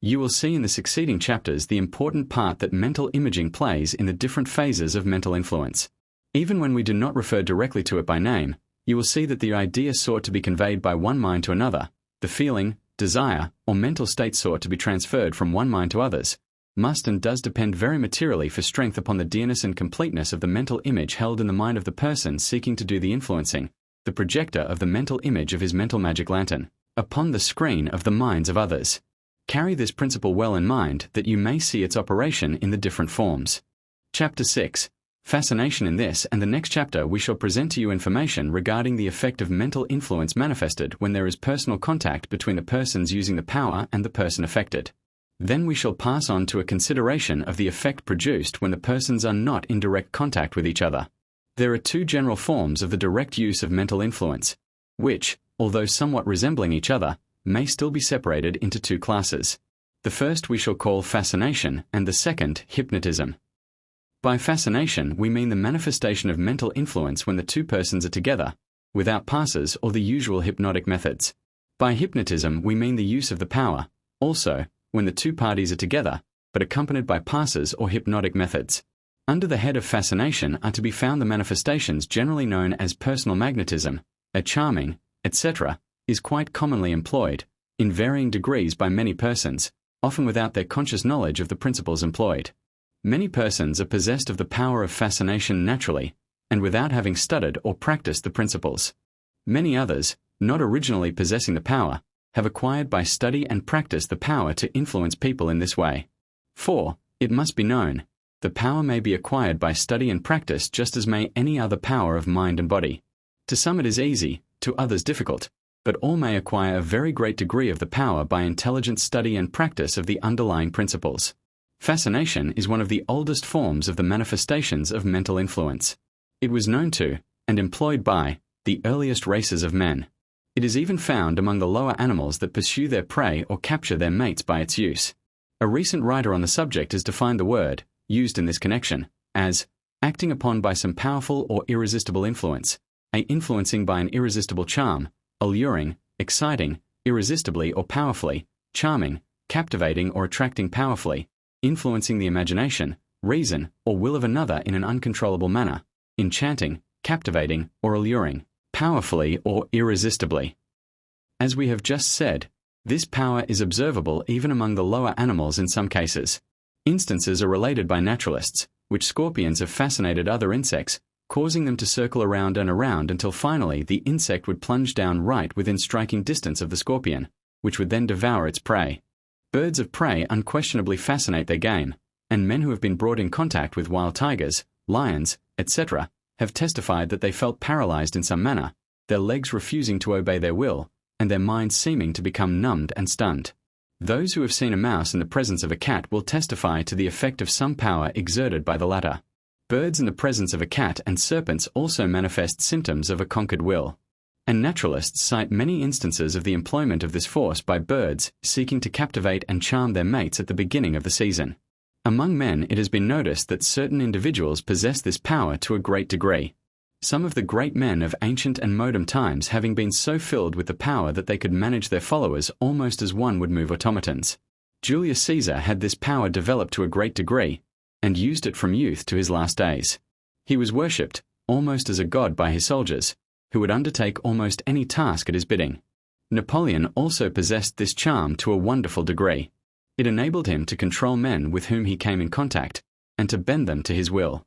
You will see in the succeeding chapters the important part that mental imaging plays in the different phases of mental influence. Even when we do not refer directly to it by name, you will see that the idea sought to be conveyed by one mind to another, the feeling, desire, or mental state sought to be transferred from one mind to others, must and does depend very materially for strength upon the dearness and completeness of the mental image held in the mind of the person seeking to do the influencing, the projector of the mental image of his mental magic lantern, upon the screen of the minds of others. Carry this principle well in mind that you may see its operation in the different forms. Chapter 6. Fascination. In this and the next chapter we shall present to you information regarding the effect of mental influence manifested when there is personal contact between the persons using the power and the person affected. Then we shall pass on to a consideration of the effect produced when the persons are not in direct contact with each other. There are two general forms of the direct use of mental influence, which, although somewhat resembling each other, may still be separated into two classes. The first we shall call fascination and the second hypnotism. By fascination we mean the manifestation of mental influence when the two persons are together, without passes or the usual hypnotic methods. By hypnotism we mean the use of the power, also, when the two parties are together, but accompanied by passes or hypnotic methods. Under the head of fascination are to be found the manifestations generally known as personal magnetism, a charming, etc., is quite commonly employed, in varying degrees by many persons, often without their conscious knowledge of the principles employed. Many persons are possessed of the power of fascination naturally, and without having studied or practiced the principles. Many others, not originally possessing the power, have acquired by study and practice the power to influence people in this way. For, it must be known, the power may be acquired by study and practice just as may any other power of mind and body. To some it is easy, to others difficult, but all may acquire a very great degree of the power by intelligent study and practice of the underlying principles. Fascination is one of the oldest forms of the manifestations of mental influence. It was known to, and employed by, the earliest races of men. It is even found among the lower animals that pursue their prey or capture their mates by its use. A recent writer on the subject has defined the word, used in this connection, as acting upon by some powerful or irresistible influence, influencing by an irresistible charm, alluring, exciting, irresistibly or powerfully, charming, captivating or attracting powerfully, influencing the imagination, reason, or will of another in an uncontrollable manner, enchanting, captivating, or alluring, powerfully or irresistibly. As we have just said, this power is observable even among the lower animals in some cases. Instances are related by naturalists, which scorpions have fascinated other insects, causing them to circle around and around until finally the insect would plunge down right within striking distance of the scorpion, which would then devour its prey. Birds of prey unquestionably fascinate their game, and men who have been brought in contact with wild tigers, lions, etc., have testified that they felt paralyzed in some manner, their legs refusing to obey their will, and their minds seeming to become numbed and stunned. Those who have seen a mouse in the presence of a cat will testify to the effect of some power exerted by the latter. Birds in the presence of a cat and serpents also manifest symptoms of a conquered will. And naturalists cite many instances of the employment of this force by birds seeking to captivate and charm their mates at the beginning of the season. Among men it has been noticed that certain individuals possess this power to a great degree. Some of the great men of ancient and modern times having been so filled with the power that they could manage their followers almost as one would move automatons. Julius Caesar had this power developed to a great degree, and used it from youth to his last days. He was worshipped, almost as a god by his soldiers, who would undertake almost any task at his bidding. Napoleon also possessed this charm to a wonderful degree. It enabled him to control men with whom he came in contact, and to bend them to his will.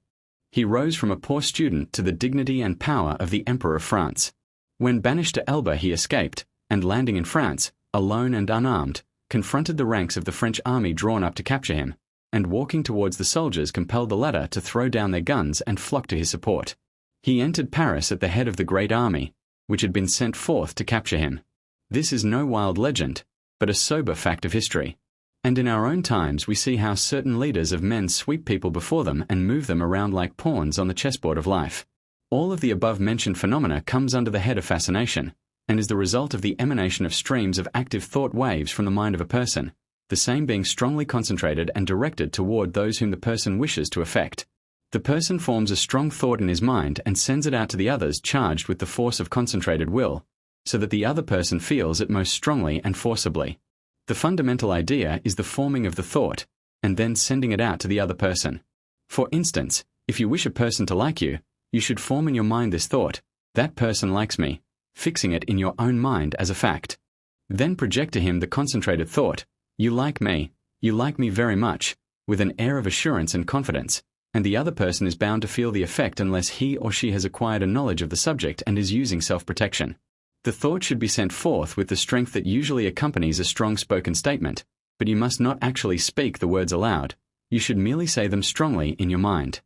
He rose from a poor student to the dignity and power of the Emperor of France. When banished to Elba he escaped, and landing in France, alone and unarmed, confronted the ranks of the French army drawn up to capture him, and walking towards the soldiers compelled the latter to throw down their guns and flock to his support. He entered Paris at the head of the great army, which had been sent forth to capture him. This is no wild legend, but a sober fact of history. And in our own times we see how certain leaders of men sweep people before them and move them around like pawns on the chessboard of life. All of the above-mentioned phenomena comes under the head of fascination, and is the result of the emanation of streams of active thought waves from the mind of a person, the same being strongly concentrated and directed toward those whom the person wishes to affect. The person forms a strong thought in his mind and sends it out to the others charged with the force of concentrated will, so that the other person feels it most strongly and forcibly. The fundamental idea is the forming of the thought, and then sending it out to the other person. For instance, if you wish a person to like you, you should form in your mind this thought, "That person likes me," fixing it in your own mind as a fact. Then project to him the concentrated thought, you like me very much," with an air of assurance and confidence, and the other person is bound to feel the effect unless he or she has acquired a knowledge of the subject and is using self-protection. The thought should be sent forth with the strength that usually accompanies a strong spoken statement, but you must not actually speak the words aloud. You should merely say them strongly in your mind.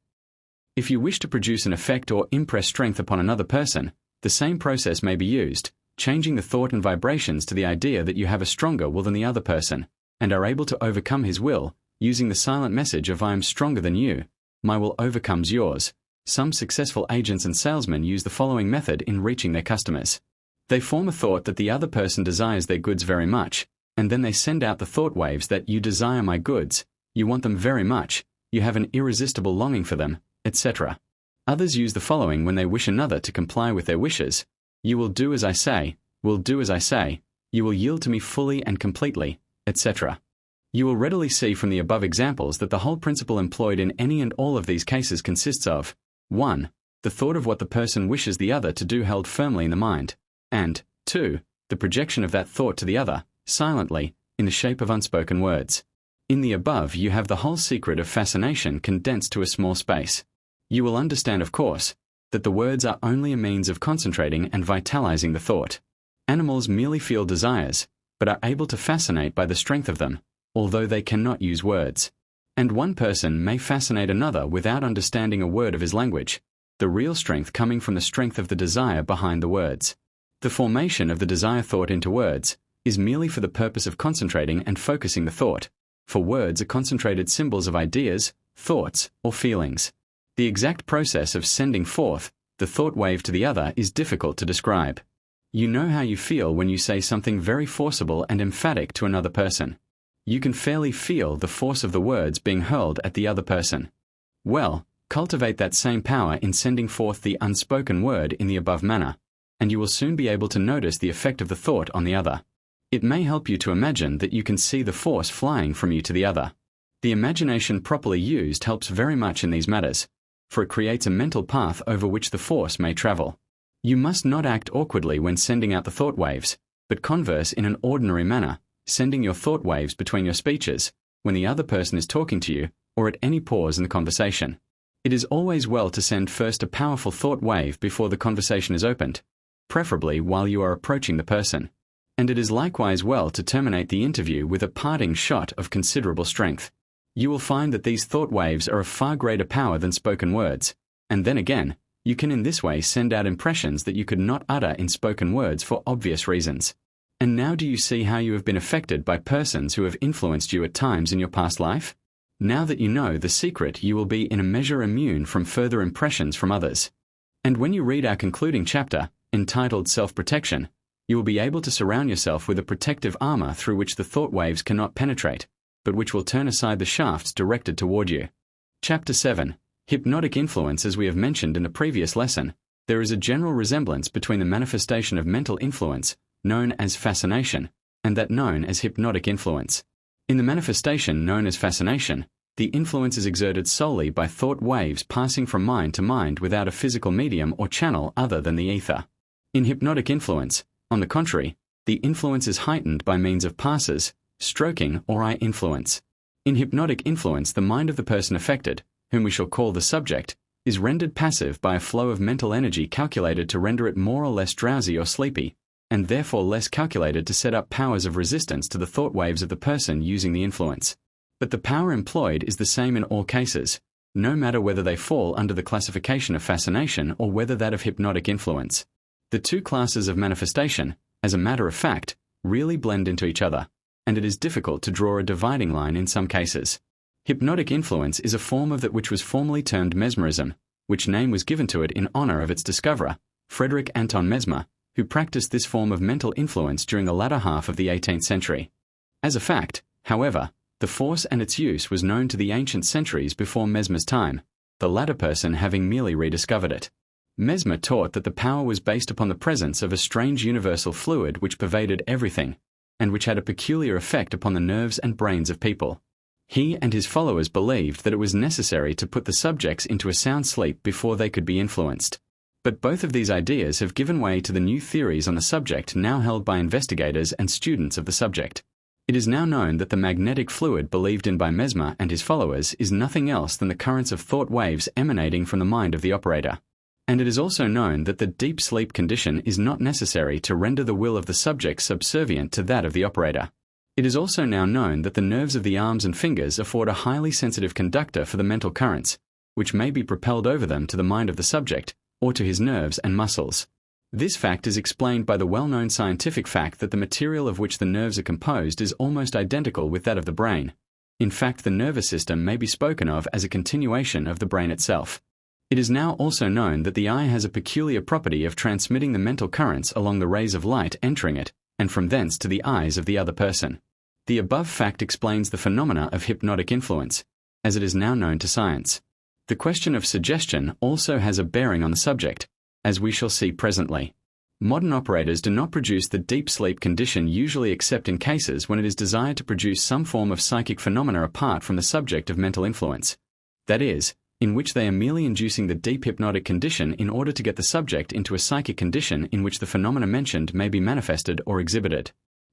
If you wish to produce an effect or impress strength upon another person, the same process may be used, changing the thought and vibrations to the idea that you have a stronger will than the other person, and are able to overcome his will, using the silent message of "I am stronger than you. My will overcomes yours." Some successful agents and salesmen use the following method in reaching their customers. They form a thought that the other person desires their goods very much, and then they send out the thought waves that "you desire my goods, you want them very much, you have an irresistible longing for them," etc. Others use the following when they wish another to comply with their wishes: "You will do as I say, will do as I say, you will yield to me fully and completely," etc. You will readily see from the above examples that the whole principle employed in any and all of these cases consists of 1. The thought of what the person wishes the other to do held firmly in the mind, and 2. The projection of that thought to the other, silently, in the shape of unspoken words. In the above you have the whole secret of fascination condensed to a small space. You will understand, of course, that the words are only a means of concentrating and vitalizing the thought. Animals merely feel desires, but are able to fascinate by the strength of them, although they cannot use words. And one person may fascinate another without understanding a word of his language, the real strength coming from the strength of the desire behind the words. The formation of the desire thought into words is merely for the purpose of concentrating and focusing the thought, for words are concentrated symbols of ideas, thoughts, or feelings. The exact process of sending forth the thought wave to the other is difficult to describe. You know how you feel when you say something very forcible and emphatic to another person. You can fairly feel the force of the words being hurled at the other person. Well, cultivate that same power in sending forth the unspoken word in the above manner, and you will soon be able to notice the effect of the thought on the other. It may help you to imagine that you can see the force flying from you to the other. The imagination properly used helps very much in these matters, for it creates a mental path over which the force may travel. You must not act awkwardly when sending out the thought waves, but converse in an ordinary manner, sending your thought waves between your speeches, when the other person is talking to you, or at any pause in the conversation. It is always well to send first a powerful thought wave before the conversation is opened, preferably while you are approaching the person. And it is likewise well to terminate the interview with a parting shot of considerable strength. You will find that these thought waves are of far greater power than spoken words, and then again, you can in this way send out impressions that you could not utter in spoken words for obvious reasons. And now do you see how you have been affected by persons who have influenced you at times in your past life? Now that you know the secret, you will be in a measure immune from further impressions from others. And when you read our concluding chapter, entitled Self-Protection, you will be able to surround yourself with a protective armor through which the thought waves cannot penetrate, but which will turn aside the shafts directed toward you. Chapter 7. Hypnotic Influence. As we have mentioned in the previous lesson, there is a general resemblance between the manifestation of mental influence, known as fascination, and that known as hypnotic influence. In the manifestation known as fascination, the influence is exerted solely by thought waves passing from mind to mind without a physical medium or channel other than the ether. In hypnotic influence, on the contrary, the influence is heightened by means of passes, stroking, or eye influence. In hypnotic influence, the mind of the person affected, whom we shall call the subject, is rendered passive by a flow of mental energy calculated to render it more or less drowsy or sleepy, and therefore less calculated to set up powers of resistance to the thought waves of the person using the influence. But the power employed is the same in all cases, no matter whether they fall under the classification of fascination or whether that of hypnotic influence. The two classes of manifestation, as a matter of fact, really blend into each other, and it is difficult to draw a dividing line in some cases. Hypnotic influence is a form of that which was formerly termed mesmerism, which name was given to it in honor of its discoverer, Frederick Anton Mesmer, who practiced this form of mental influence during the latter half of the 18th century. As a fact, however, the force and its use was known to the ancient centuries before Mesmer's time, the latter person having merely rediscovered it. Mesmer taught that the power was based upon the presence of a strange universal fluid which pervaded everything, and which had a peculiar effect upon the nerves and brains of people. He and his followers believed that it was necessary to put the subjects into a sound sleep before they could be influenced. But both of these ideas have given way to the new theories on the subject now held by investigators and students of the subject. It is now known that the magnetic fluid believed in by Mesmer and his followers is nothing else than the currents of thought waves emanating from the mind of the operator. And it is also known that the deep sleep condition is not necessary to render the will of the subject subservient to that of the operator. It is also now known that the nerves of the arms and fingers afford a highly sensitive conductor for the mental currents, which may be propelled over them to the mind of the subject, or to his nerves and muscles. This fact is explained by the well-known scientific fact that the material of which the nerves are composed is almost identical with that of the brain. In fact, the nervous system may be spoken of as a continuation of the brain itself. It is now also known that the eye has a peculiar property of transmitting the mental currents along the rays of light entering it, and from thence to the eyes of the other person. The above fact explains the phenomena of hypnotic influence, as it is now known to science. The question of suggestion also has a bearing on the subject, as we shall see presently. Modern operators do not produce the deep sleep condition usually except in cases when it is desired to produce some form of psychic phenomena apart from the subject of mental influence. That is, in which they are merely inducing the deep hypnotic condition in order to get the subject into a psychic condition in which the phenomena mentioned may be manifested or exhibited.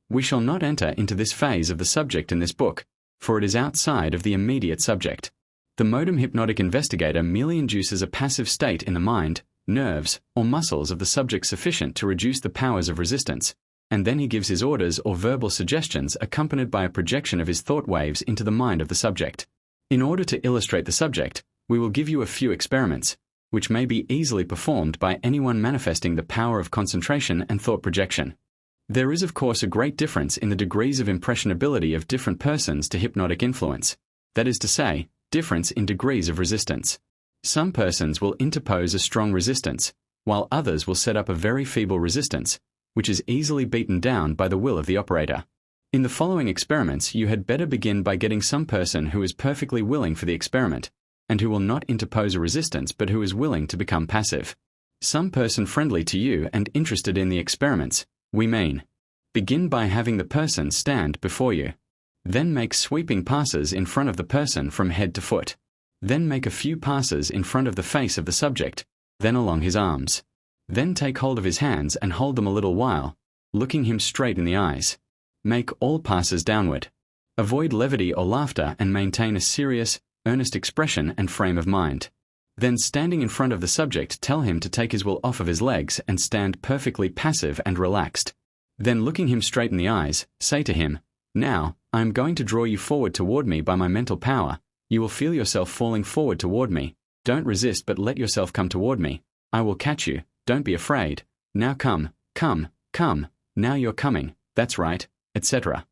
We shall not enter into this phase of the subject in this book, for it is outside of the immediate subject. The modern hypnotic investigator merely induces a passive state in the mind, nerves, or muscles of the subject sufficient to reduce the powers of resistance, and then he gives his orders or verbal suggestions accompanied by a projection of his thought waves into the mind of the subject. In order to illustrate the subject, we will give you a few experiments, which may be easily performed by anyone manifesting the power of concentration and thought projection. There is of course a great difference in the degrees of impressionability of different persons to hypnotic influence, that is to say, difference in degrees of resistance. Some persons will interpose a strong resistance, while others will set up a very feeble resistance, which is easily beaten down by the will of the operator. In the following experiments you had better begin by getting some person who is perfectly willing for the experiment, and who will not interpose a resistance but who is willing to become passive. Some person friendly to you and interested in the experiments, we mean. Begin by having the person stand before you. Then make sweeping passes in front of the person from head to foot. Then make a few passes in front of the face of the subject, then along his arms. Then take hold of his hands and hold them a little while, looking him straight in the eyes. Make all passes downward. Avoid levity or laughter and maintain a serious, earnest expression and frame of mind. Then standing in front of the subject, tell him to take his will off of his legs and stand perfectly passive and relaxed. Then looking him straight in the eyes, say to him, "Now, I am going to draw you forward toward me by my mental power. You will feel yourself falling forward toward me. Don't resist but let yourself come toward me. I will catch you. Don't be afraid. Now come, come, come. Now you're coming. That's right," etc.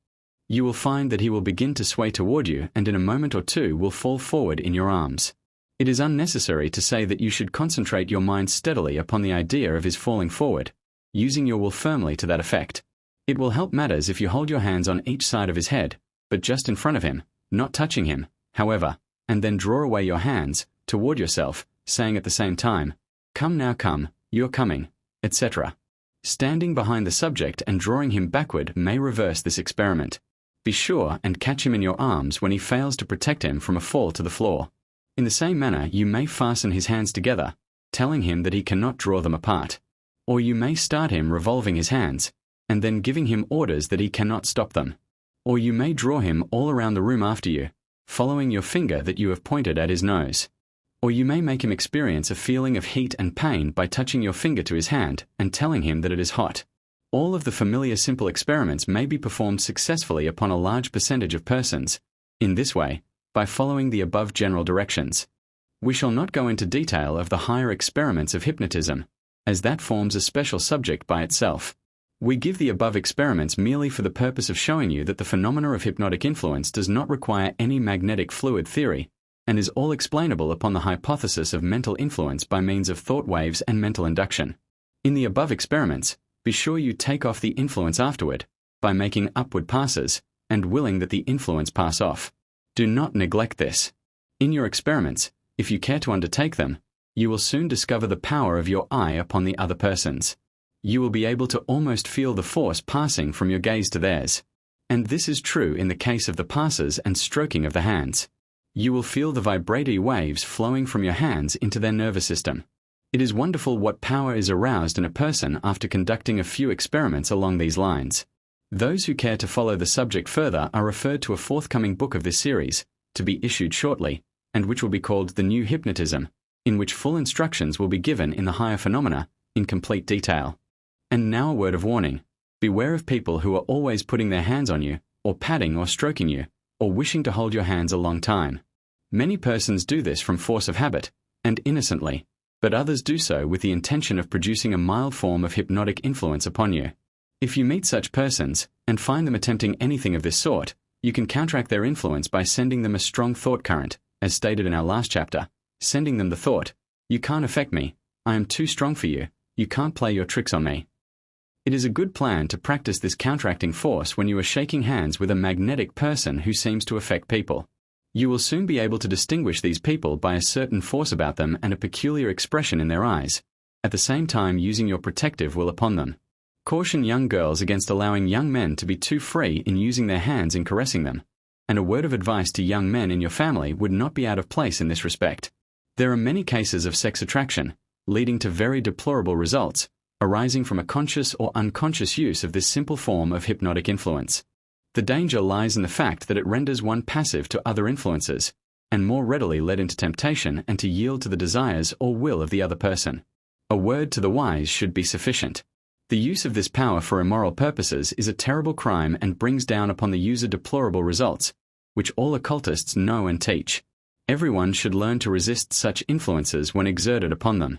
You will find that he will begin to sway toward you and in a moment or two will fall forward in your arms. It is unnecessary to say that you should concentrate your mind steadily upon the idea of his falling forward, using your will firmly to that effect. It will help matters if you hold your hands on each side of his head, but just in front of him, not touching him, however, and then draw away your hands toward yourself, saying at the same time, "Come now come, you're coming," etc. Standing behind the subject and drawing him backward may reverse this experiment. Be sure and catch him in your arms when he fails to protect him from a fall to the floor. In the same manner you may fasten his hands together, telling him that he cannot draw them apart. Or you may start him revolving his hands, and then giving him orders that he cannot stop them. Or you may draw him all around the room after you, following your finger that you have pointed at his nose. Or you may make him experience a feeling of heat and pain by touching your finger to his hand and telling him that it is hot. All of the familiar simple experiments may be performed successfully upon a large percentage of persons, in this way, by following the above general directions. We shall not go into detail of the higher experiments of hypnotism, as that forms a special subject by itself. We give the above experiments merely for the purpose of showing you that the phenomena of hypnotic influence does not require any magnetic fluid theory, and is all explainable upon the hypothesis of mental influence by means of thought waves and mental induction. In the above experiments, be sure you take off the influence afterward, by making upward passes, and willing that the influence pass off. Do not neglect this. In your experiments, if you care to undertake them, you will soon discover the power of your eye upon the other persons. You will be able to almost feel the force passing from your gaze to theirs. And this is true in the case of the passes and stroking of the hands. You will feel the vibratory waves flowing from your hands into their nervous system. It is wonderful what power is aroused in a person after conducting a few experiments along these lines. Those who care to follow the subject further are referred to a forthcoming book of this series, to be issued shortly, and which will be called The New Hypnotism, in which full instructions will be given in the higher phenomena, in complete detail. And now a word of warning. Beware of people who are always putting their hands on you, or patting or stroking you, or wishing to hold your hands a long time. Many persons do this from force of habit, and innocently, but others do so with the intention of producing a mild form of hypnotic influence upon you. If you meet such persons, and find them attempting anything of this sort, you can counteract their influence by sending them a strong thought current, as stated in our last chapter, sending them the thought, "You can't affect me, I am too strong for you, you can't play your tricks on me." It is a good plan to practice this counteracting force when you are shaking hands with a magnetic person who seems to affect people. You will soon be able to distinguish these people by a certain force about them and a peculiar expression in their eyes, at the same time using your protective will upon them. Caution young girls against allowing young men to be too free in using their hands in caressing them, and a word of advice to young men in your family would not be out of place in this respect. There are many cases of sex attraction, leading to very deplorable results, arising from a conscious or unconscious use of this simple form of hypnotic influence. The danger lies in the fact that it renders one passive to other influences, and more readily led into temptation and to yield to the desires or will of the other person. A word to the wise should be sufficient. The use of this power for immoral purposes is a terrible crime and brings down upon the user deplorable results, which all occultists know and teach. Everyone should learn to resist such influences when exerted upon them.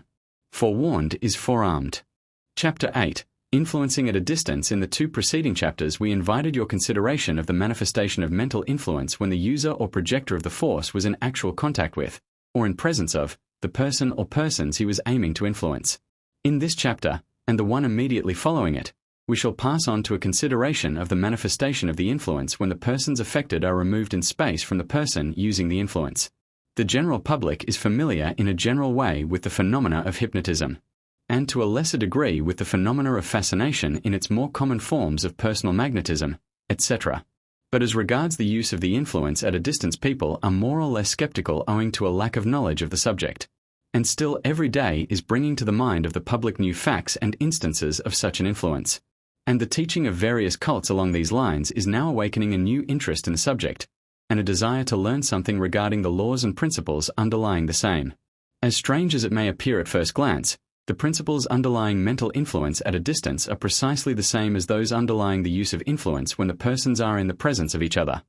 Forewarned is forearmed. Chapter 8. Influencing at a distance. In the two preceding chapters we invited your consideration of the manifestation of mental influence when the user or projector of the force was in actual contact with, or in presence of, the person or persons he was aiming to influence. In this chapter, and the one immediately following it, we shall pass on to a consideration of the manifestation of the influence when the persons affected are removed in space from the person using the influence. The general public is familiar in a general way with the phenomena of hypnotism, and to a lesser degree with the phenomena of fascination in its more common forms of personal magnetism, etc. But as regards the use of the influence at a distance, people are more or less skeptical owing to a lack of knowledge of the subject. And still every day is bringing to the mind of the public new facts and instances of such an influence. And the teaching of various cults along these lines is now awakening a new interest in the subject, and a desire to learn something regarding the laws and principles underlying the same. As strange as it may appear at first glance, the principles underlying mental influence at a distance are precisely the same as those underlying the use of influence when the persons are in the presence of each other.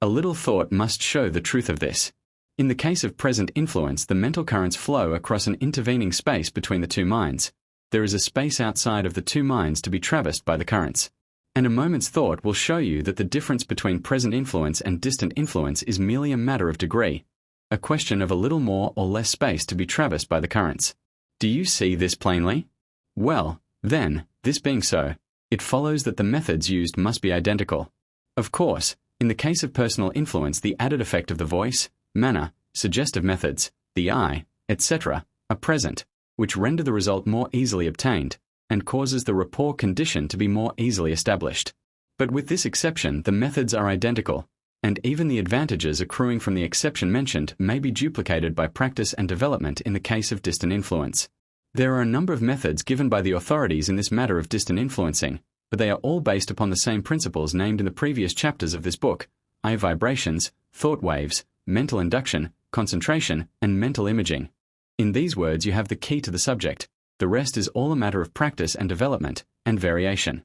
A little thought must show the truth of this. In the case of present influence, the mental currents flow across an intervening space between the two minds. There is a space outside of the two minds to be traversed by the currents. And a moment's thought will show you that the difference between present influence and distant influence is merely a matter of degree, a question of a little more or less space to be traversed by the currents. Do you see this plainly? Well, then, this being so, it follows that the methods used must be identical. Of course, in the case of personal influence, the added effect of the voice, manner, suggestive methods, the eye, etc., are present, which render the result more easily obtained, and causes the rapport condition to be more easily established. But with this exception, the methods are identical, and even the advantages accruing from the exception mentioned may be duplicated by practice and development in the case of distant influence. There are a number of methods given by the authorities in this matter of distant influencing, but they are all based upon the same principles named in the previous chapters of this book: eye vibrations, thought waves, mental induction, concentration, and mental imaging. In these words you have the key to the subject. The rest is all a matter of practice and development, and variation.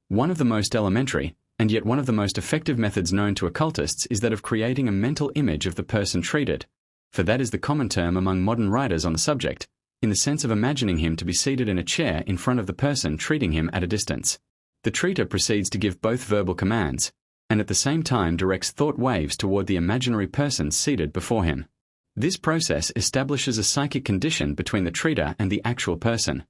One of the most elementary, and yet one of the most effective methods known to occultists is that of creating a mental image of the person treated, for that is the common term among modern writers on the subject, in the sense of imagining him to be seated in a chair in front of the person treating him at a distance. The treater proceeds to give both verbal commands, and at the same time directs thought waves toward the imaginary person seated before him. This process establishes a psychic condition between the treater and the actual person,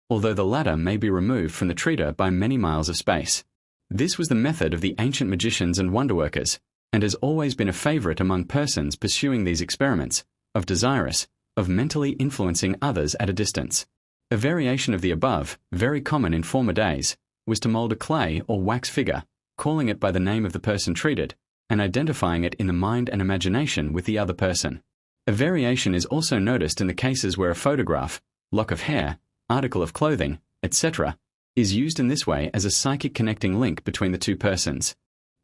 although the latter may be removed from the treater by many miles of space. This was the method of the ancient magicians and wonderworkers, and has always been a favorite among persons pursuing these experiments, of mentally influencing others at a distance. A variation of the above, very common in former days, was to mold a clay or wax figure, calling it by the name of the person treated, and identifying it in the mind and imagination with the other person. A variation is also noticed in the cases where a photograph, lock of hair, article of clothing, etc., is used in this way as a psychic connecting link between the two persons.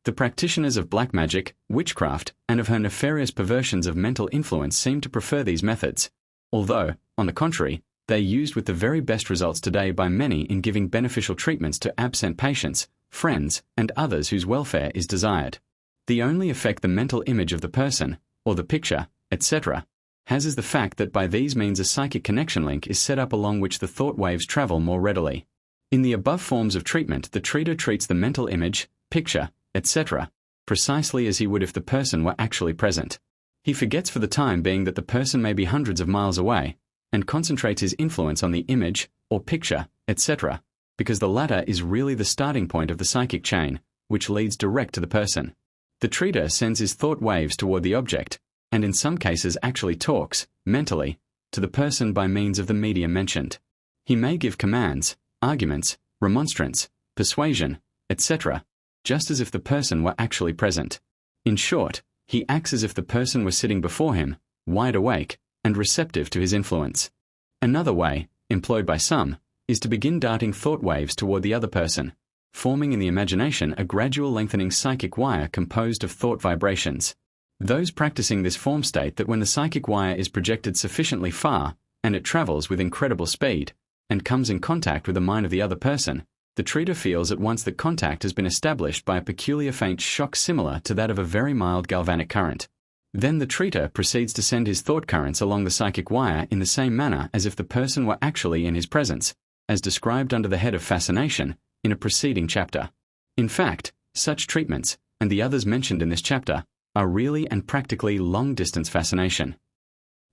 The practitioners of black magic, witchcraft, and of her nefarious perversions of mental influence seem to prefer these methods, although, on the contrary, they are used with the very best results today by many in giving beneficial treatments to absent patients, friends, and others whose welfare is desired. The only effect the mental image of the person, or the picture, etc., has is the fact that by these means a psychic connection link is set up along which the thought waves travel more readily. In the above forms of treatment, the treater treats the mental image, picture, etc., precisely as he would if the person were actually present. He forgets for the time being that the person may be hundreds of miles away, and concentrates his influence on the image, or picture, etc., because the latter is really the starting point of the psychic chain, which leads direct to the person. The treater sends his thought waves toward the object, and in some cases actually talks, mentally, to the person by means of the medium mentioned. He may give commands, arguments, remonstrance, persuasion, etc., just as if the person were actually present. In short, he acts as if the person were sitting before him, wide awake, and receptive to his influence. Another way, employed by some, is to begin darting thought waves toward the other person, forming in the imagination a gradual lengthening psychic wire composed of thought vibrations. Those practicing this form state that when the psychic wire is projected sufficiently far, and it travels with incredible speed, and comes in contact with the mind of the other person, the treater feels at once that contact has been established by a peculiar faint shock similar to that of a very mild galvanic current. Then the treater proceeds to send his thought currents along the psychic wire in the same manner as if the person were actually in his presence, as described under the head of fascination in a preceding chapter. In fact, such treatments, and the others mentioned in this chapter, are really and practically long-distance fascination.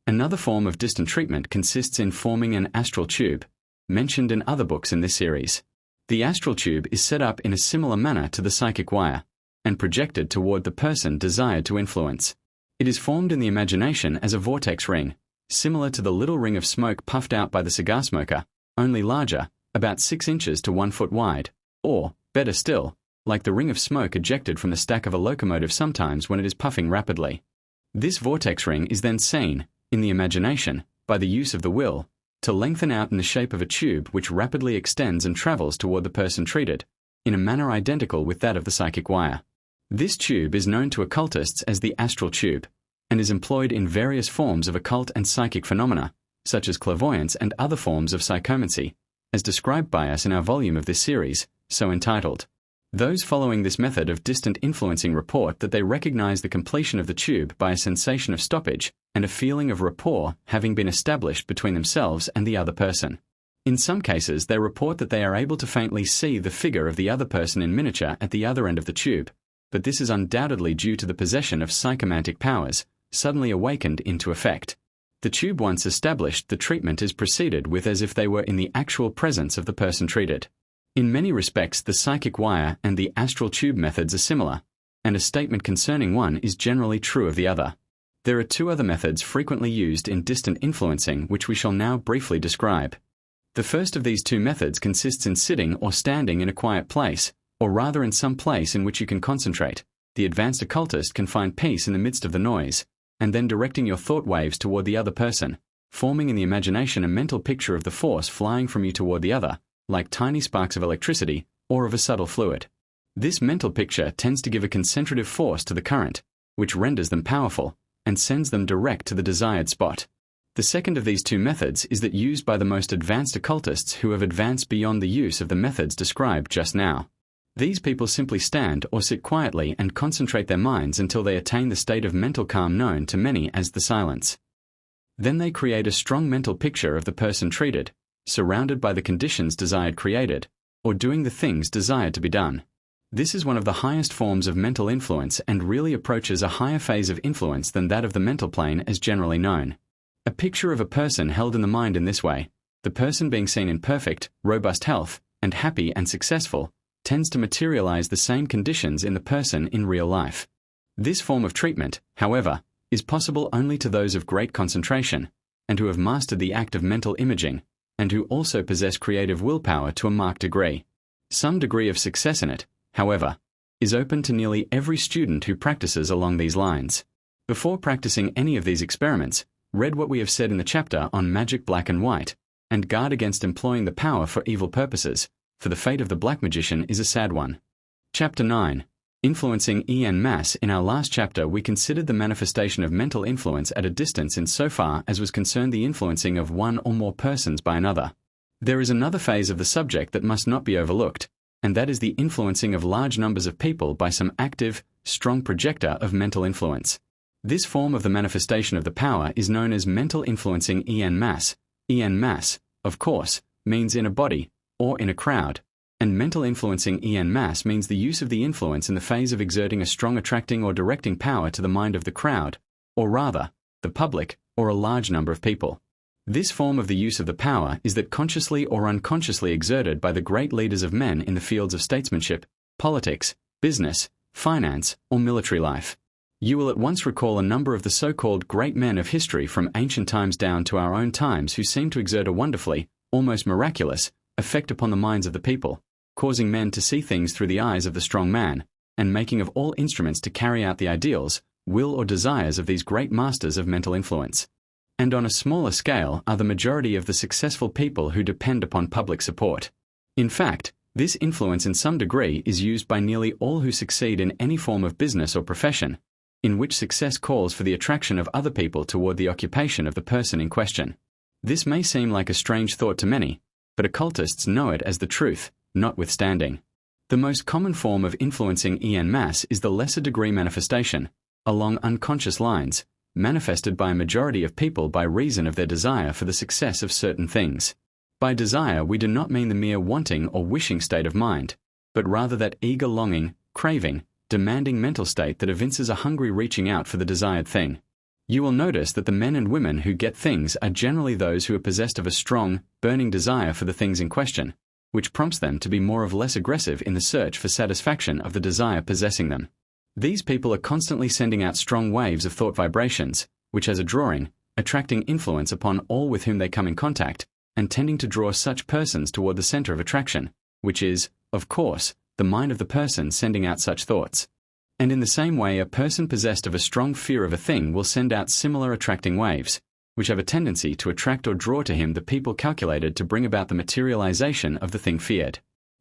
Another form of distant treatment consists in forming an astral tube, mentioned in other books in this series. The astral tube is set up in a similar manner to the psychic wire, and projected toward the person desired to influence. It is formed in the imagination as a vortex ring, similar to the little ring of smoke puffed out by the cigar smoker, only larger, about 6 inches to 1 foot wide, or, better still, like the ring of smoke ejected from the stack of a locomotive sometimes when it is puffing rapidly. This vortex ring is then seen, in the imagination, by the use of the will, to lengthen out in the shape of a tube which rapidly extends and travels toward the person treated, in a manner identical with that of the psychic wire. This tube is known to occultists as the astral tube, and is employed in various forms of occult and psychic phenomena, such as clairvoyance and other forms of psychomancy, as described by us in our volume of this series, so entitled. Those following this method of distant influencing report that they recognize the completion of the tube by a sensation of stoppage and a feeling of rapport having been established between themselves and the other person. In some cases, they report that they are able to faintly see the figure of the other person in miniature at the other end of the tube, but this is undoubtedly due to the possession of psychomantic powers, suddenly awakened into effect. The tube once established, the treatment is proceeded with as if they were in the actual presence of the person treated. In many respects, the psychic wire and the astral tube methods are similar, and a statement concerning one is generally true of the other. There are 2 other methods frequently used in distant influencing which we shall now briefly describe. The first of these 2 methods consists in sitting or standing in a quiet place, or rather in some place in which you can concentrate. The advanced occultist can find peace in the midst of the noise, and then directing your thought waves toward the other person, forming in the imagination a mental picture of the force flying from you toward the other, like tiny sparks of electricity or of a subtle fluid. This mental picture tends to give a concentrative force to the current, which renders them powerful, and sends them direct to the desired spot. The second of these 2 methods is that used by the most advanced occultists who have advanced beyond the use of the methods described just now. These people simply stand or sit quietly and concentrate their minds until they attain the state of mental calm known to many as the silence. Then they create a strong mental picture of the person treated, surrounded by the conditions desired created, or doing the things desired to be done. This is one of the highest forms of mental influence and really approaches a higher phase of influence than that of the mental plane as generally known. A picture of a person held in the mind in this way, the person being seen in perfect, robust health, and happy and successful, tends to materialize the same conditions in the person in real life. This form of treatment, however, is possible only to those of great concentration, and who have mastered the act of mental imaging, and who also possess creative willpower to a marked degree. Some degree of success in it, however, is open to nearly every student who practices along these lines. Before practicing any of these experiments, read what we have said in the chapter on Magic Black and White, and guard against employing the power for evil purposes, for the fate of the black magician is a sad one. Chapter 9. Influencing en masse. In our last chapter we considered the manifestation of mental influence at a distance insofar as was concerned the influencing of one or more persons by another. There is another phase of the subject that must not be overlooked, and that is the influencing of large numbers of people by some active, strong projector of mental influence. This form of the manifestation of the power is known as mental influencing en masse. En masse, of course, means in a body, or in a crowd, and mental influencing en masse means the use of the influence in the phase of exerting a strong attracting or directing power to the mind of the crowd, or rather, the public, or a large number of people. This form of the use of the power is that consciously or unconsciously exerted by the great leaders of men in the fields of statesmanship, politics, business, finance, or military life. You will at once recall a number of the so-called great men of history from ancient times down to our own times who seem to exert a wonderfully, almost miraculous, effect upon the minds of the people, causing men to see things through the eyes of the strong man, and making of all instruments to carry out the ideals, will or desires of these great masters of mental influence. And on a smaller scale are the majority of the successful people who depend upon public support. In fact, this influence in some degree is used by nearly all who succeed in any form of business or profession, in which success calls for the attraction of other people toward the occupation of the person in question. This may seem like a strange thought to many, but occultists know it as the truth, notwithstanding. The most common form of influencing en masse is the lesser degree manifestation, along unconscious lines, manifested by a majority of people by reason of their desire for the success of certain things. By desire we do not mean the mere wanting or wishing state of mind, but rather that eager longing, craving, demanding mental state that evinces a hungry reaching out for the desired thing. You will notice that the men and women who get things are generally those who are possessed of a strong, burning desire for the things in question, which prompts them to be more or less aggressive in the search for satisfaction of the desire possessing them. These people are constantly sending out strong waves of thought vibrations, which has a drawing, attracting influence upon all with whom they come in contact, and tending to draw such persons toward the center of attraction, which is, of course, the mind of the person sending out such thoughts. And in the same way a person possessed of a strong fear of a thing will send out similar attracting waves, which have a tendency to attract or draw to him the people calculated to bring about the materialization of the thing feared.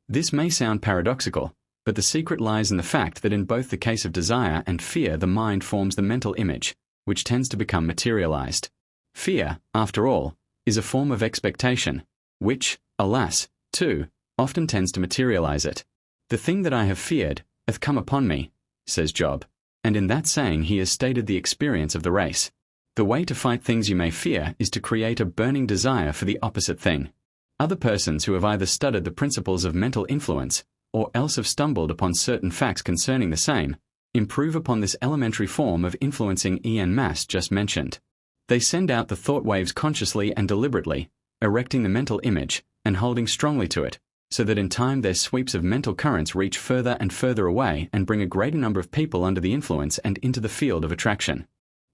This may sound paradoxical, but the secret lies in the fact that in both the case of desire and fear the mind forms the mental image, which tends to become materialized. Fear, after all, is a form of expectation, which, alas, too, often tends to materialize it. The thing that I have feared hath come upon me, says Job, and in that saying he has stated the experience of the race. The way to fight things you may fear is to create a burning desire for the opposite thing. Other persons who have either studied the principles of mental influence, or else have stumbled upon certain facts concerning the same, improve upon this elementary form of influencing en masse just mentioned. They send out the thought waves consciously and deliberately, erecting the mental image, and holding strongly to it, so that in time their sweeps of mental currents reach further and further away and bring a greater number of people under the influence and into the field of attraction.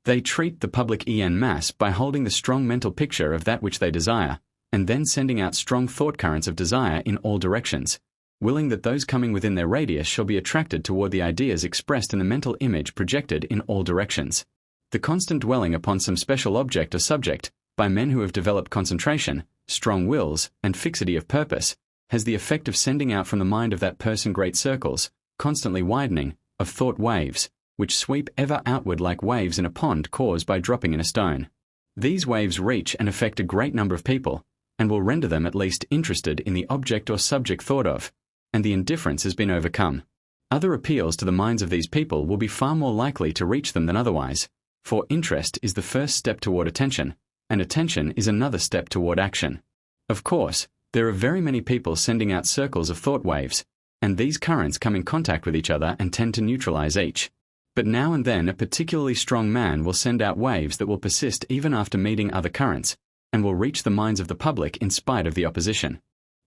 They treat the public en masse by holding the strong mental picture of that which they desire, and then sending out strong thought currents of desire in all directions, willing that those coming within their radius shall be attracted toward the ideas expressed in the mental image projected in all directions. The constant dwelling upon some special object or subject, by men who have developed concentration, strong wills, and fixity of purpose, has the effect of sending out from the mind of that person great circles, constantly widening, of thought waves, which sweep ever outward like waves in a pond caused by dropping in a stone. These waves reach and affect a great number of people, and will render them at least interested in the object or subject thought of, and the indifference has been overcome. Other appeals to the minds of these people will be far more likely to reach them than otherwise, for interest is the first step toward attention, and attention is another step toward action. Of course, there are very many people sending out circles of thought waves, and these currents come in contact with each other and tend to neutralize each. But now and then a particularly strong man will send out waves that will persist even after meeting other currents, and will reach the minds of the public in spite of the opposition.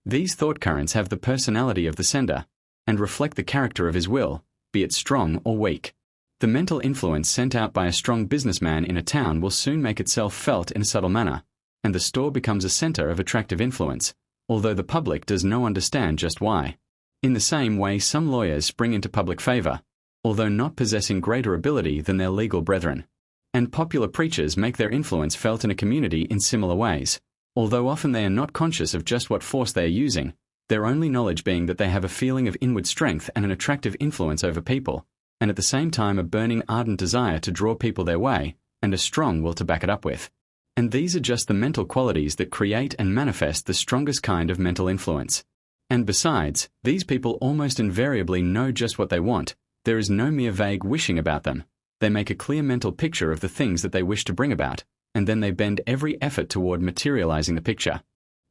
These thought currents have the personality of the sender, and reflect the character of his will, be it strong or weak. The mental influence sent out by a strong businessman in a town will soon make itself felt in a subtle manner, and the store becomes a center of attractive influence, although the public does not understand just why. In the same way some lawyers spring into public favor, although not possessing greater ability than their legal brethren. And popular preachers make their influence felt in a community in similar ways, although often they are not conscious of just what force they are using, their only knowledge being that they have a feeling of inward strength and an attractive influence over people, and at the same time a burning ardent desire to draw people their way, and a strong will to back it up with. And these are just the mental qualities that create and manifest the strongest kind of mental influence. And besides, these people almost invariably know just what they want. There is no mere vague wishing about them. They make a clear mental picture of the things that they wish to bring about, and then they bend every effort toward materializing the picture.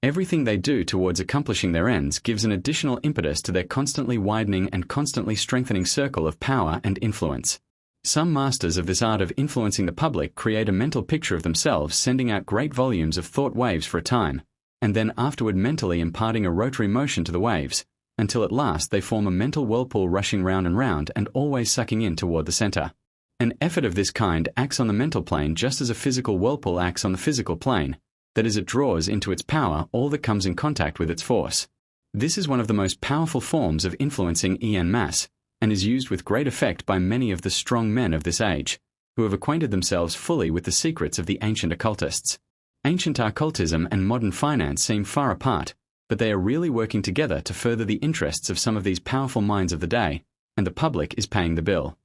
Everything they do towards accomplishing their ends gives an additional impetus to their constantly widening and constantly strengthening circle of power and influence. Some masters of this art of influencing the public create a mental picture of themselves sending out great volumes of thought waves for a time, and then afterward mentally imparting a rotary motion to the waves, until at last they form a mental whirlpool rushing round and always sucking in toward the center. An effort of this kind acts on the mental plane just as a physical whirlpool acts on the physical plane, that is, it draws into its power all that comes in contact with its force. This is one of the most powerful forms of influencing en masse, and is used with great effect by many of the strong men of this age, who have acquainted themselves fully with the secrets of the ancient occultists. Ancient occultism and modern finance seem far apart, but they are really working together to further the interests of some of these powerful minds of the day, and the public is paying the bill.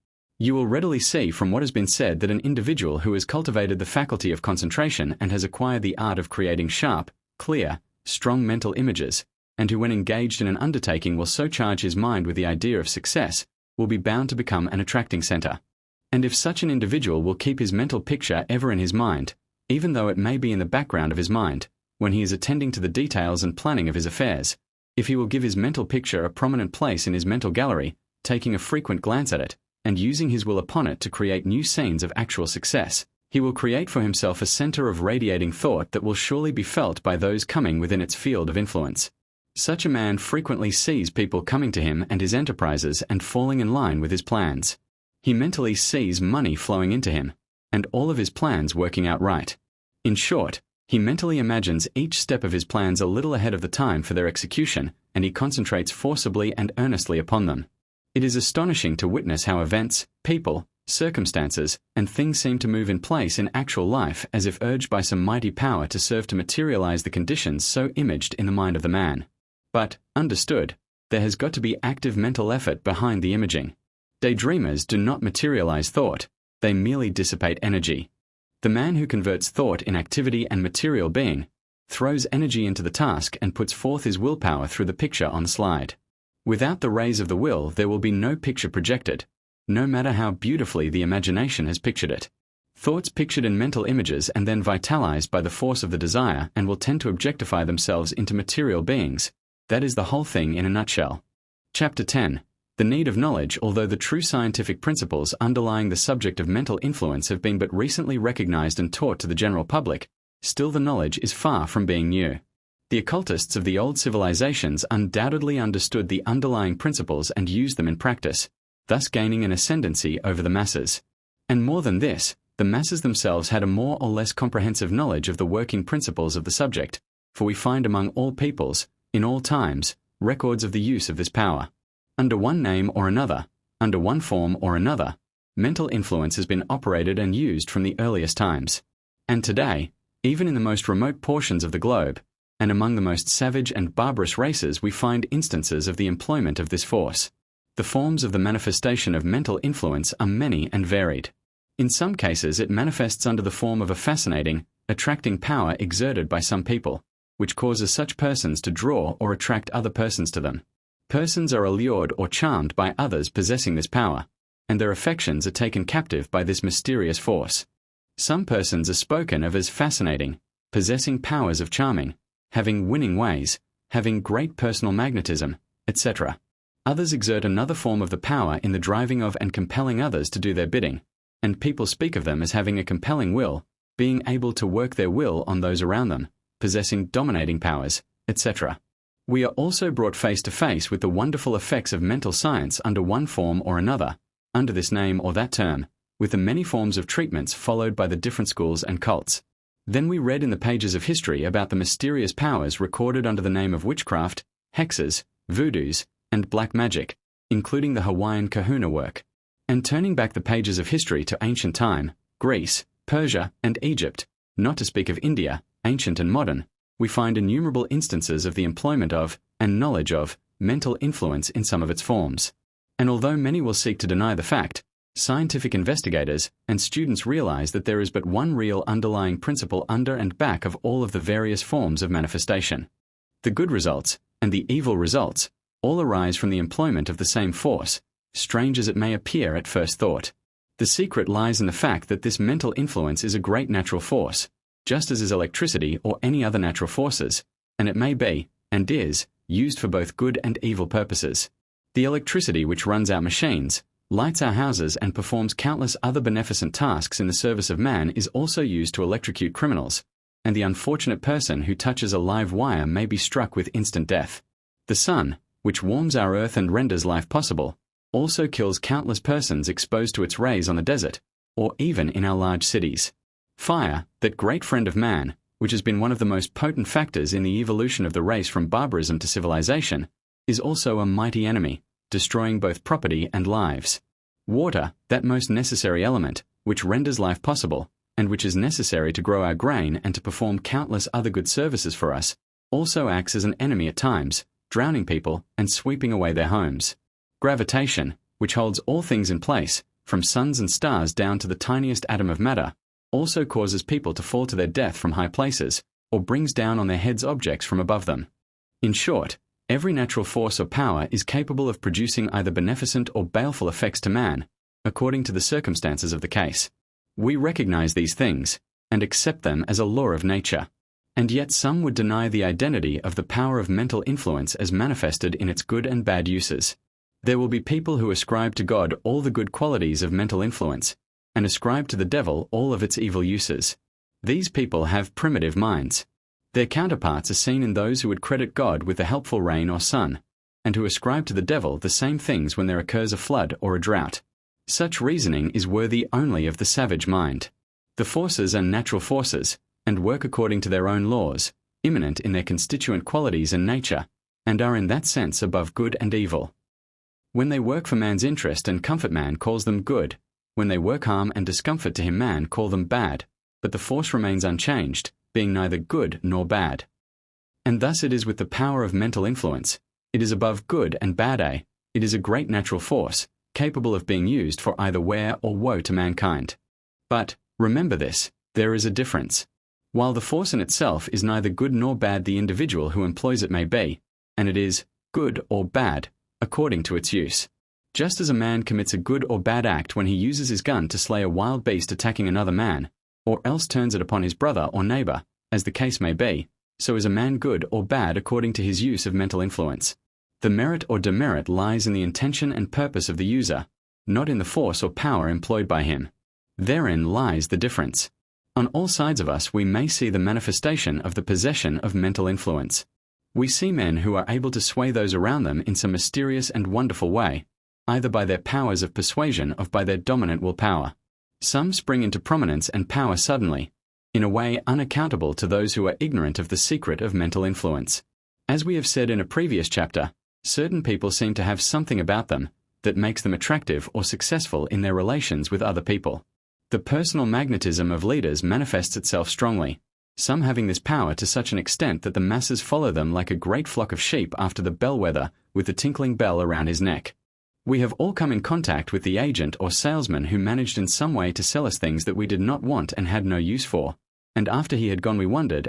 You will readily see from what has been said that an individual who has cultivated the faculty of concentration and has acquired the art of creating sharp, clear, strong mental images, and who when engaged in an undertaking will so charge his mind with the idea of success, will be bound to become an attracting center. And if such an individual will keep his mental picture ever in his mind, even though it may be in the background of his mind, when he is attending to the details and planning of his affairs, if he will give his mental picture a prominent place in his mental gallery, taking a frequent glance at it, and using his will upon it to create new scenes of actual success, he will create for himself a center of radiating thought that will surely be felt by those coming within its field of influence. Such a man frequently sees people coming to him and his enterprises and falling in line with his plans. He mentally sees money flowing into him, and all of his plans working out right. In short, he mentally imagines each step of his plans a little ahead of the time for their execution, and he concentrates forcibly and earnestly upon them. It is astonishing to witness how events, people, circumstances, and things seem to move in place in actual life as if urged by some mighty power to serve to materialize the conditions so imaged in the mind of the man. But, understood, there has got to be active mental effort behind the imaging. Daydreamers do not materialize thought, they merely dissipate energy. The man who converts thought in activity and material being throws energy into the task and puts forth his willpower through the picture on slide. Without the rays of the will, there will be no picture projected, no matter how beautifully the imagination has pictured it. Thoughts pictured in mental images and then vitalized by the force of the desire and will tend to objectify themselves into material beings. That is the whole thing in a nutshell. Chapter 10. The need of knowledge. Although the true scientific principles underlying the subject of mental influence have been but recently recognized and taught to the general public, still the knowledge is far from being new. The occultists of the old civilizations undoubtedly understood the underlying principles and used them in practice, thus gaining an ascendancy over the masses. And more than this, the masses themselves had a more or less comprehensive knowledge of the working principles of the subject, for we find among all peoples, in all times, records of the use of this power. Under one name or another, under one form or another, mental influence has been operated and used from the earliest times. And today, even in the most remote portions of the globe, and among the most savage and barbarous races, we find instances of the employment of this force. The forms of the manifestation of mental influence are many and varied. In some cases it manifests under the form of a fascinating, attracting power exerted by some people, which causes such persons to draw or attract other persons to them. Persons are allured or charmed by others possessing this power, and their affections are taken captive by this mysterious force. Some persons are spoken of as fascinating, possessing powers of charming, having winning ways, having great personal magnetism, etc. Others exert another form of the power in the driving of and compelling others to do their bidding, and people speak of them as having a compelling will, being able to work their will on those around them, possessing dominating powers, etc. We are also brought face to face with the wonderful effects of mental science under one form or another, under this name or that term, with the many forms of treatments followed by the different schools and cults. Then we read in the pages of history about the mysterious powers recorded under the name of witchcraft, hexes, voodoos, and black magic, including the Hawaiian kahuna work. And turning back the pages of history to ancient time, Greece, Persia, and Egypt, not to speak of India, ancient and modern, we find innumerable instances of the employment of, and knowledge of mental influence in some of its forms. And although many will seek to deny the fact, scientific investigators and students realize that there is but one real underlying principle under and back of all of the various forms of manifestation. The good results and the evil results all arise from the employment of the same force, strange as it may appear at first thought. The secret lies in the fact that this mental influence is a great natural force, just as is electricity or any other natural forces, and it may be, and is, used for both good and evil purposes. The electricity which runs our machines, lights our houses, and performs countless other beneficent tasks in the service of man is also used to electrocute criminals, and the unfortunate person who touches a live wire may be struck with instant death. The sun, which warms our earth and renders life possible, also kills countless persons exposed to its rays on the desert, or even in our large cities. Fire, that great friend of man, which has been one of the most potent factors in the evolution of the race from barbarism to civilization, is also a mighty enemy, destroying both property and lives. Water, that most necessary element, which renders life possible, and which is necessary to grow our grain and to perform countless other good services for us, also acts as an enemy at times, drowning people and sweeping away their homes. Gravitation, which holds all things in place, from suns and stars down to the tiniest atom of matter, also causes people to fall to their death from high places, or brings down on their heads objects from above them. In short, every natural force or power is capable of producing either beneficent or baleful effects to man, according to the circumstances of the case. We recognize these things, and accept them as a law of nature. And yet some would deny the identity of the power of mental influence as manifested in its good and bad uses. There will be people who ascribe to God all the good qualities of mental influence, and ascribe to the devil all of its evil uses. These people have primitive minds. Their counterparts are seen in those who would credit God with the helpful rain or sun, and who ascribe to the devil the same things when there occurs a flood or a drought. Such reasoning is worthy only of the savage mind. The forces are natural forces, and work according to their own laws, immanent in their constituent qualities and nature, and are in that sense above good and evil. When they work for man's interest and comfort, man calls them good. When they work harm and discomfort to him, man call them bad, but the force remains unchanged, being neither good nor bad. And thus it is with the power of mental influence. It is above good and bad. It is a great natural force, capable of being used for either wear or woe to mankind. But, remember this, there is a difference. While the force in itself is neither good nor bad, the individual who employs it may be, and it is good or bad, according to its use. Just as a man commits a good or bad act when he uses his gun to slay a wild beast attacking another man, or else turns it upon his brother or neighbor, as the case may be, so is a man good or bad according to his use of mental influence. The merit or demerit lies in the intention and purpose of the user, not in the force or power employed by him. Therein lies the difference. On all sides of us we may see the manifestation of the possession of mental influence. We see men who are able to sway those around them in some mysterious and wonderful way, either by their powers of persuasion or by their dominant will power. Some spring into prominence and power suddenly, in a way unaccountable to those who are ignorant of the secret of mental influence. As we have said in a previous chapter, certain people seem to have something about them that makes them attractive or successful in their relations with other people. The personal magnetism of leaders manifests itself strongly, some having this power to such an extent that the masses follow them like a great flock of sheep after the bellwether with the tinkling bell around his neck. We have all come in contact with the agent or salesman who managed in some way to sell us things that we did not want and had no use for, and after he had gone we wondered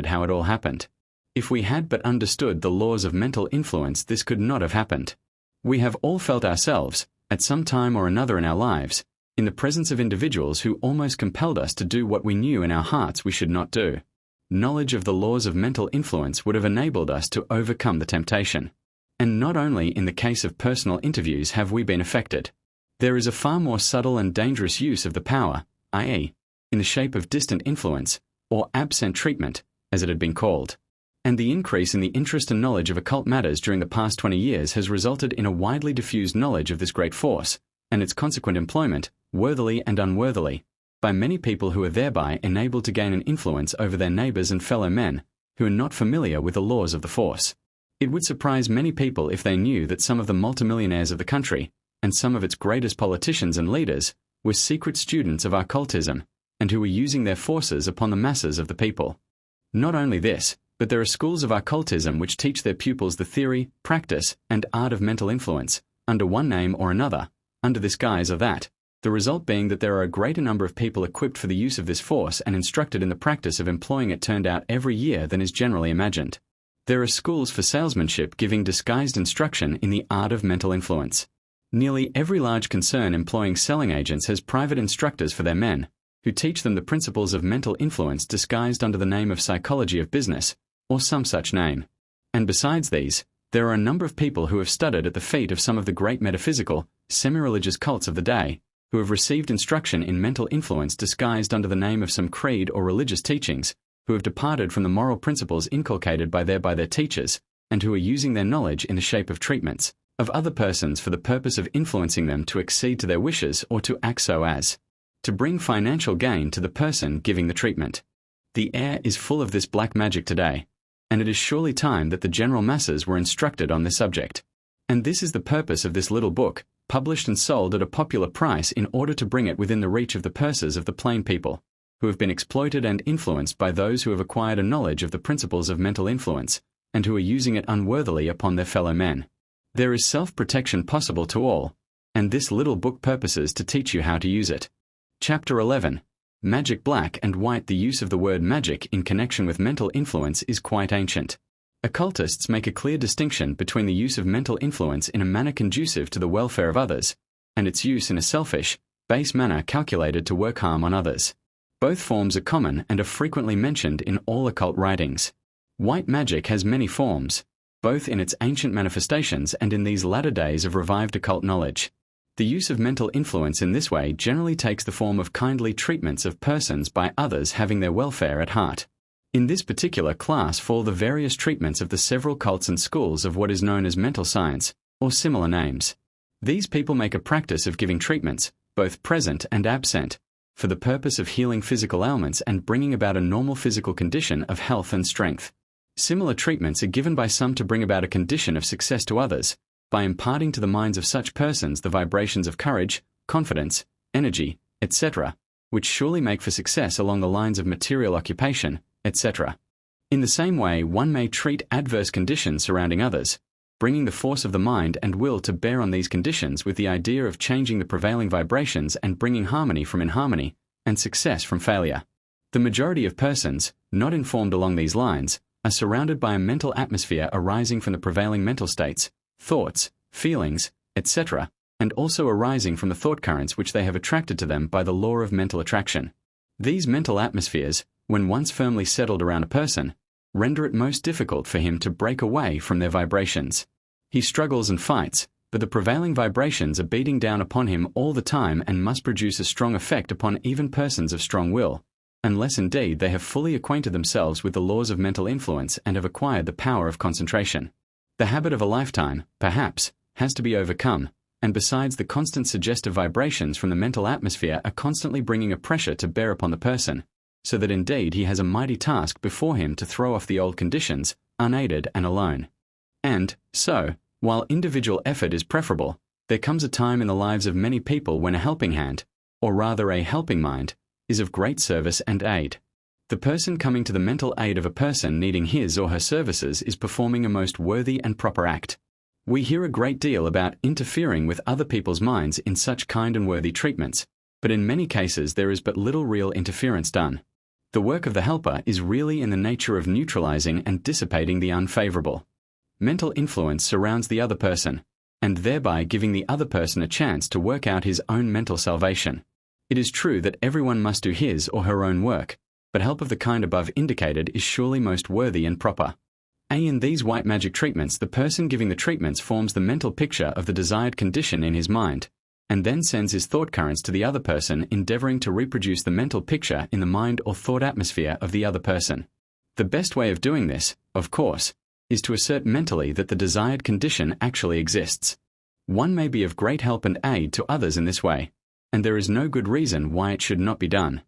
how it all happened. If we had but understood the laws of mental influence, this could not have happened. We have all felt ourselves, at some time or another in our lives, in the presence of individuals who almost compelled us to do what we knew in our hearts we should not do. Knowledge of the laws of mental influence would have enabled us to overcome the temptation. And not only in the case of personal interviews have we been affected. There is a far more subtle and dangerous use of the power, i.e., in the shape of distant influence, or absent treatment, as it had been called. And the increase in the interest and knowledge of occult matters during the past 20 years has resulted in a widely diffused knowledge of this great force, and its consequent employment, worthily and unworthily, by many people who are thereby enabled to gain an influence over their neighbors and fellow men, who are not familiar with the laws of the force. It would surprise many people if they knew that some of the multimillionaires of the country, and some of its greatest politicians and leaders, were secret students of occultism, and who were using their forces upon the masses of the people. Not only this, But there are schools of occultism which teach their pupils the theory, practice, and art of mental influence, under one name or another, under this guise or that, the result being that there are a greater number of people equipped for the use of this force and instructed in the practice of employing it turned out every year than is generally imagined. There are schools for salesmanship giving disguised instruction in the art of mental influence. Nearly every large concern employing selling agents has private instructors for their men, who teach them the principles of mental influence disguised under the name of psychology of business, or some such name. And besides these, there are a number of people who have studied at the feet of some of the great metaphysical, semi-religious cults of the day, who have received instruction in mental influence disguised under the name of some creed or religious teachings, who have departed from the moral principles inculcated by their teachers, and who are using their knowledge in the shape of treatments of other persons for the purpose of influencing them to accede to their wishes or to act so as to bring financial gain to the person giving the treatment. The air is full of this black magic today, and it is surely time that the general masses were instructed on this subject. And this is the purpose of this little book, published and sold at a popular price in order to bring it within the reach of the purses of the plain people, who have been exploited and influenced by those who have acquired a knowledge of the principles of mental influence, and who are using it unworthily upon their fellow men. There is self-protection possible to all, and this little book purposes to teach you how to use it. Chapter 11. Magic. Black and white. The use of the word magic in connection with mental influence is quite ancient. Occultists make a clear distinction between the use of mental influence in a manner conducive to the welfare of others, and its use in a selfish, base manner calculated to work harm on others. Both forms are common and are frequently mentioned in all occult writings. White magic has many forms, both in its ancient manifestations and in these latter days of revived occult knowledge. The use of mental influence in this way generally takes the form of kindly treatments of persons by others having their welfare at heart. In this particular class fall the various treatments of the several cults and schools of what is known as mental science, or similar names. These people make a practice of giving treatments, both present and absent, for the purpose of healing physical ailments and bringing about a normal physical condition of health and strength. Similar treatments are given by some to bring about a condition of success to others, by imparting to the minds of such persons the vibrations of courage, confidence, energy, etc., which surely make for success along the lines of material occupation, etc. In the same way, one may treat adverse conditions surrounding others, bringing the force of the mind and will to bear on these conditions with the idea of changing the prevailing vibrations and bringing harmony from inharmony, and success from failure. The majority of persons, not informed along these lines, are surrounded by a mental atmosphere arising from the prevailing mental states, thoughts, feelings, etc., and also arising from the thought currents which they have attracted to them by the law of mental attraction. These mental atmospheres, when once firmly settled around a person, render it most difficult for him to break away from their vibrations. He struggles and fights, but the prevailing vibrations are beating down upon him all the time and must produce a strong effect upon even persons of strong will, unless indeed they have fully acquainted themselves with the laws of mental influence and have acquired the power of concentration. The habit of a lifetime, perhaps, has to be overcome, and besides the constant suggestive vibrations from the mental atmosphere are constantly bringing a pressure to bear upon the person, so that indeed he has a mighty task before him to throw off the old conditions, unaided and alone. And, so, while individual effort is preferable, there comes a time in the lives of many people when a helping hand, or rather a helping mind, is of great service and aid. The person coming to the mental aid of a person needing his or her services is performing a most worthy and proper act. We hear a great deal about interfering with other people's minds in such kind and worthy treatments, but in many cases there is but little real interference done. The work of the helper is really in the nature of neutralizing and dissipating the unfavorable. Mental influence surrounds the other person, and thereby giving the other person a chance to work out his own mental salvation. It is true that everyone must do his or her own work, but help of the kind above indicated is surely most worthy and proper. In these white magic treatments, the person giving the treatments forms the mental picture of the desired condition in his mind, and then sends his thought currents to the other person, endeavoring to reproduce the mental picture in the mind or thought atmosphere of the other person. The best way of doing this, of course, is to assert mentally that the desired condition actually exists. One may be of great help and aid to others in this way, and there is no good reason why it should not be done.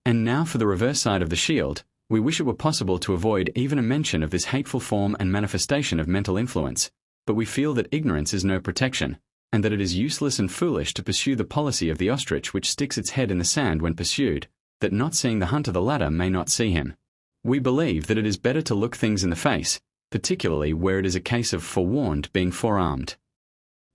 And now for the reverse side of the shield, we wish it were possible to avoid even a mention of this hateful form and manifestation of mental influence, but we feel that ignorance is no protection, and that it is useless and foolish to pursue the policy of the ostrich which sticks its head in the sand when pursued, that not seeing the hunter the latter may not see him. We believe that it is better to look things in the face, particularly where it is a case of forewarned being forearmed.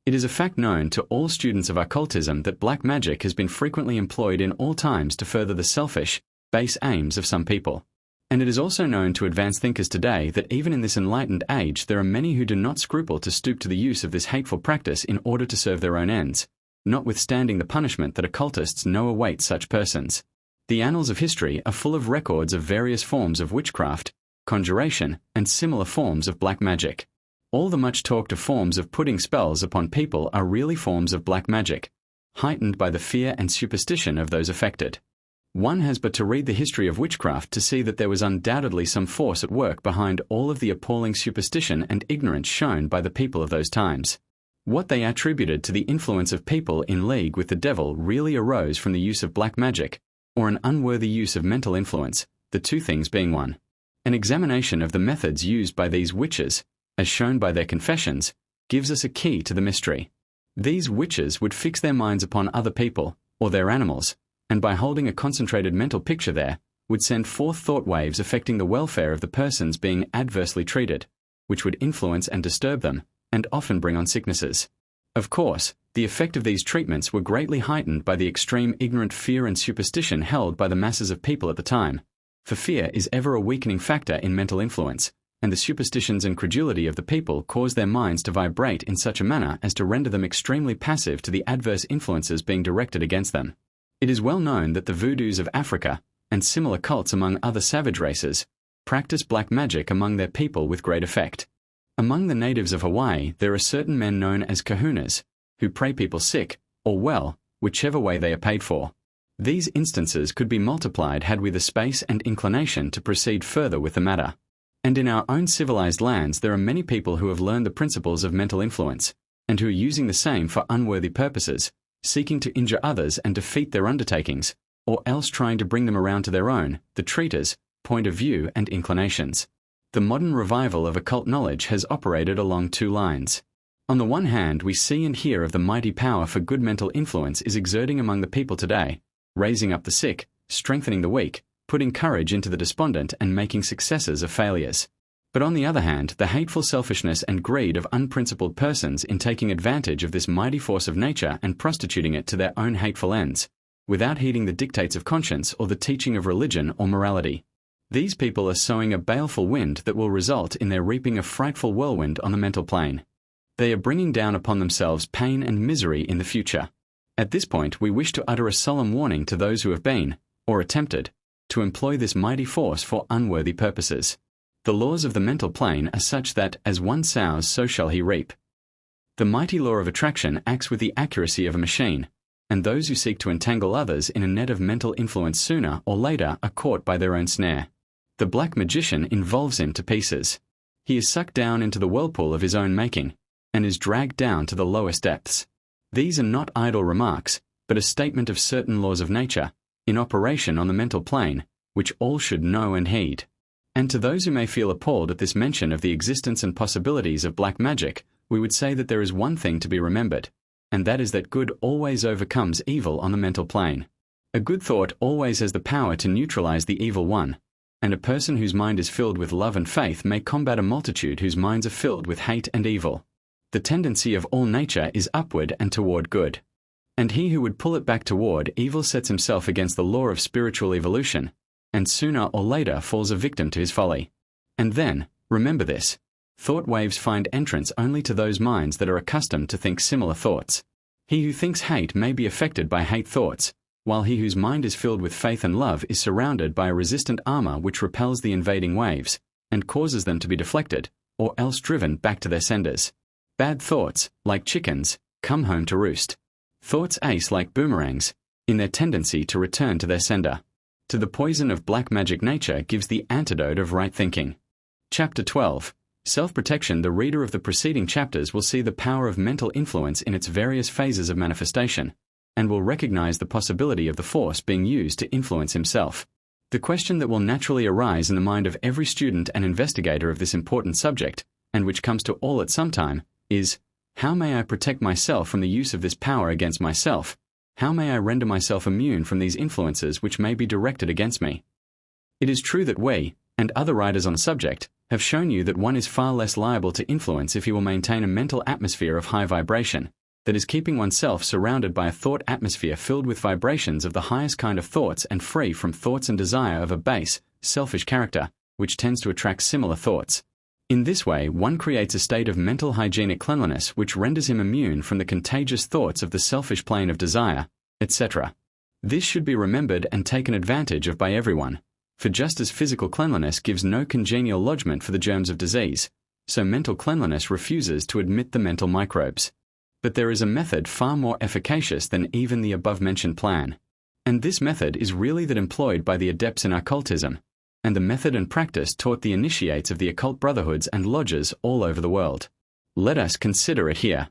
It is a fact known to all students of occultism that black magic has been frequently employed in all times to further the selfish, base aims of some people. And it is also known to advanced thinkers today that even in this enlightened age there are many who do not scruple to stoop to the use of this hateful practice in order to serve their own ends, notwithstanding the punishment that occultists know awaits such persons. The annals of history are full of records of various forms of witchcraft, conjuration, and similar forms of black magic. All the much talked of forms of putting spells upon people are really forms of black magic, heightened by the fear and superstition of those affected. One has but to read the history of witchcraft to see that there was undoubtedly some force at work behind all of the appalling superstition and ignorance shown by the people of those times. What they attributed to the influence of people in league with the devil really arose from the use of black magic, or an unworthy use of mental influence, the two things being one. An examination of the methods used by these witches, as shown by their confessions, gives us a key to the mystery. These witches would fix their minds upon other people, or their animals, and by holding a concentrated mental picture there, would send forth thought waves affecting the welfare of the persons being adversely treated, which would influence and disturb them, and often bring on sicknesses. Of course, the effect of these treatments were greatly heightened by the extreme ignorant fear and superstition held by the masses of people at the time, for fear is ever a weakening factor in mental influence, and the superstitions and credulity of the people cause their minds to vibrate in such a manner as to render them extremely passive to the adverse influences being directed against them. It is well known that the voodoos of Africa, and similar cults among other savage races, practice black magic among their people with great effect. Among the natives of Hawaii there are certain men known as kahunas, who pray people sick, or well, whichever way they are paid for. These instances could be multiplied had we the space and inclination to proceed further with the matter. And in our own civilized lands there are many people who have learned the principles of mental influence, and who are using the same for unworthy purposes, seeking to injure others and defeat their undertakings, or else trying to bring them around to their own, the treater's, point of view and inclinations. The modern revival of occult knowledge has operated along two lines. On the one hand, we see and hear of the mighty power for good mental influence is exerting among the people today, raising up the sick, strengthening the weak, putting courage into the despondent and making successes of failures. But on the other hand, the hateful selfishness and greed of unprincipled persons in taking advantage of this mighty force of nature and prostituting it to their own hateful ends, without heeding the dictates of conscience or the teaching of religion or morality. These people are sowing a baleful wind that will result in their reaping a frightful whirlwind on the mental plane. They are bringing down upon themselves pain and misery in the future. At this point, we wish to utter a solemn warning to those who have been, or attempted, to employ this mighty force for unworthy purposes. The laws of the mental plane are such that, as one sows, so shall he reap. The mighty law of attraction acts with the accuracy of a machine, and those who seek to entangle others in a net of mental influence sooner or later are caught by their own snare. The black magician involves him to pieces. He is sucked down into the whirlpool of his own making, and is dragged down to the lowest depths. These are not idle remarks, but a statement of certain laws of nature, in operation on the mental plane, which all should know and heed. And to those who may feel appalled at this mention of the existence and possibilities of black magic, we would say that there is one thing to be remembered, and that is that good always overcomes evil on the mental plane. A good thought always has the power to neutralize the evil one, and a person whose mind is filled with love and faith may combat a multitude whose minds are filled with hate and evil. The tendency of all nature is upward and toward good. And he who would pull it back toward evil sets himself against the law of spiritual evolution, and sooner or later falls a victim to his folly. And then, remember this, thought waves find entrance only to those minds that are accustomed to think similar thoughts. He who thinks hate may be affected by hate thoughts, while he whose mind is filled with faith and love is surrounded by a resistant armor which repels the invading waves, and causes them to be deflected, or else driven back to their senders. Bad thoughts, like chickens, come home to roost. Thoughts ace like boomerangs, in their tendency to return to their sender. To the poison of black magic nature gives the antidote of right thinking. Chapter 12. Self-protection. The reader of the preceding chapters will see the power of mental influence in its various phases of manifestation, and will recognize the possibility of the force being used to influence himself. The question that will naturally arise in the mind of every student and investigator of this important subject, and which comes to all at some time, is, how may I protect myself from the use of this power against myself? How may I render myself immune from these influences which may be directed against me? It is true that we, and other writers on the subject have shown you that one is far less liable to influence if he will maintain a mental atmosphere of high vibration, that is, keeping oneself surrounded by a thought atmosphere filled with vibrations of the highest kind of thoughts and free from thoughts and desire of a base, selfish character, which tends to attract similar thoughts. In this way, one creates a state of mental hygienic cleanliness which renders him immune from the contagious thoughts of the selfish plane of desire, etc. This should be remembered and taken advantage of by everyone, for just as physical cleanliness gives no congenial lodgment for the germs of disease, so mental cleanliness refuses to admit the mental microbes. But there is a method far more efficacious than even the above-mentioned plan. And this method is really that employed by the adepts in occultism, and the method and practice taught the initiates of the occult brotherhoods and lodges all over the world. Let us consider it here.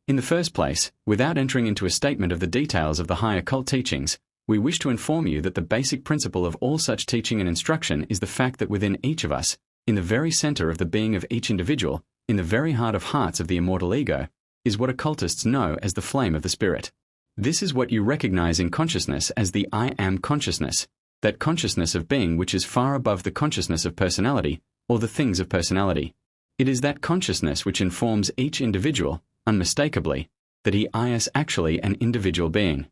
In the first place, without entering into a statement of the details of the high occult teachings, we wish to inform you that the basic principle of all such teaching and instruction is the fact that within each of us, in the very center of the being of each individual, in the very heart of hearts of the immortal ego, is what occultists know as the flame of the spirit. This is what you recognize in consciousness as the I Am consciousness, that consciousness of being which is far above the consciousness of personality, or the things of personality. It is that consciousness which informs each individual, unmistakably, that he is actually an individual being.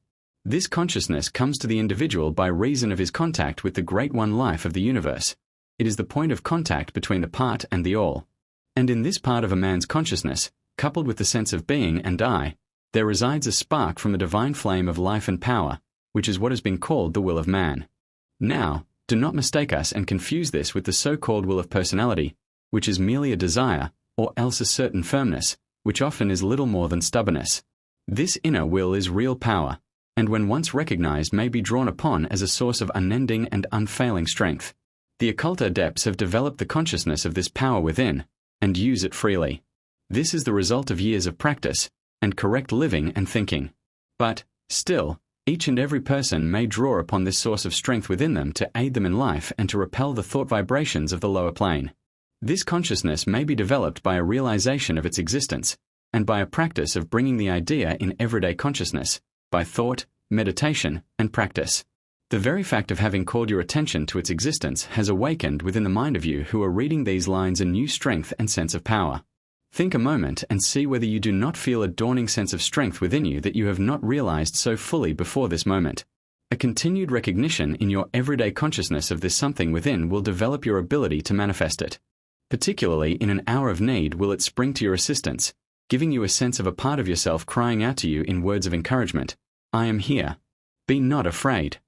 This consciousness comes to the individual by reason of his contact with the Great One Life of the universe. It is the point of contact between the part and the all. And in this part of a man's consciousness, coupled with the sense of being and I, there resides a spark from the divine flame of life and power, which is what has been called the will of man. Now, do not mistake us and confuse this with the so-called will of personality, which is merely a desire, or else a certain firmness, which often is little more than stubbornness. This inner will is real power, and when once recognized may be drawn upon as a source of unending and unfailing strength. The occult adepts have developed the consciousness of this power within, and use it freely. This is the result of years of practice, and correct living and thinking. But, still, each and every person may draw upon this source of strength within them to aid them in life and to repel the thought vibrations of the lower plane. This consciousness may be developed by a realization of its existence, and by a practice of bringing the idea in everyday consciousness, by thought, meditation, and practice. The very fact of having called your attention to its existence has awakened within the mind of you who are reading these lines a new strength and sense of power. Think a moment and see whether you do not feel a dawning sense of strength within you that you have not realized so fully before this moment. A continued recognition in your everyday consciousness of this something within will develop your ability to manifest it. Particularly in an hour of need will it spring to your assistance, giving you a sense of a part of yourself crying out to you in words of encouragement, I am here. Be not afraid.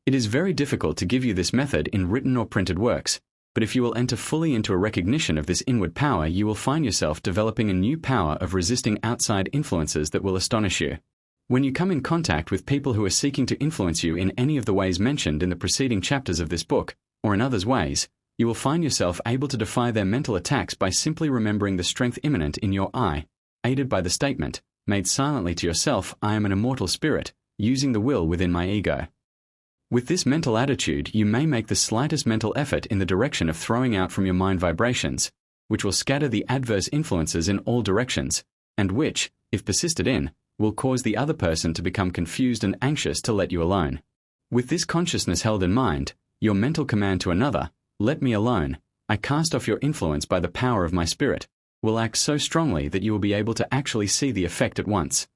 It is very difficult to give you this method in written or printed works, but if you will enter fully into a recognition of this inward power, you will find yourself developing a new power of resisting outside influences that will astonish you. When you come in contact with people who are seeking to influence you in any of the ways mentioned in the preceding chapters of this book, or in others' ways, you will find yourself able to defy their mental attacks by simply remembering the strength immanent in your I, aided by the statement, made silently to yourself, I am an immortal spirit, using the will within my ego. With this mental attitude, you may make the slightest mental effort in the direction of throwing out from your mind vibrations, which will scatter the adverse influences in all directions, and which, if persisted in, will cause the other person to become confused and anxious to let you alone. With this consciousness held in mind, your mental command to another, let me alone, I cast off your influence by the power of my spirit, will act so strongly that you will be able to actually see the effect at once.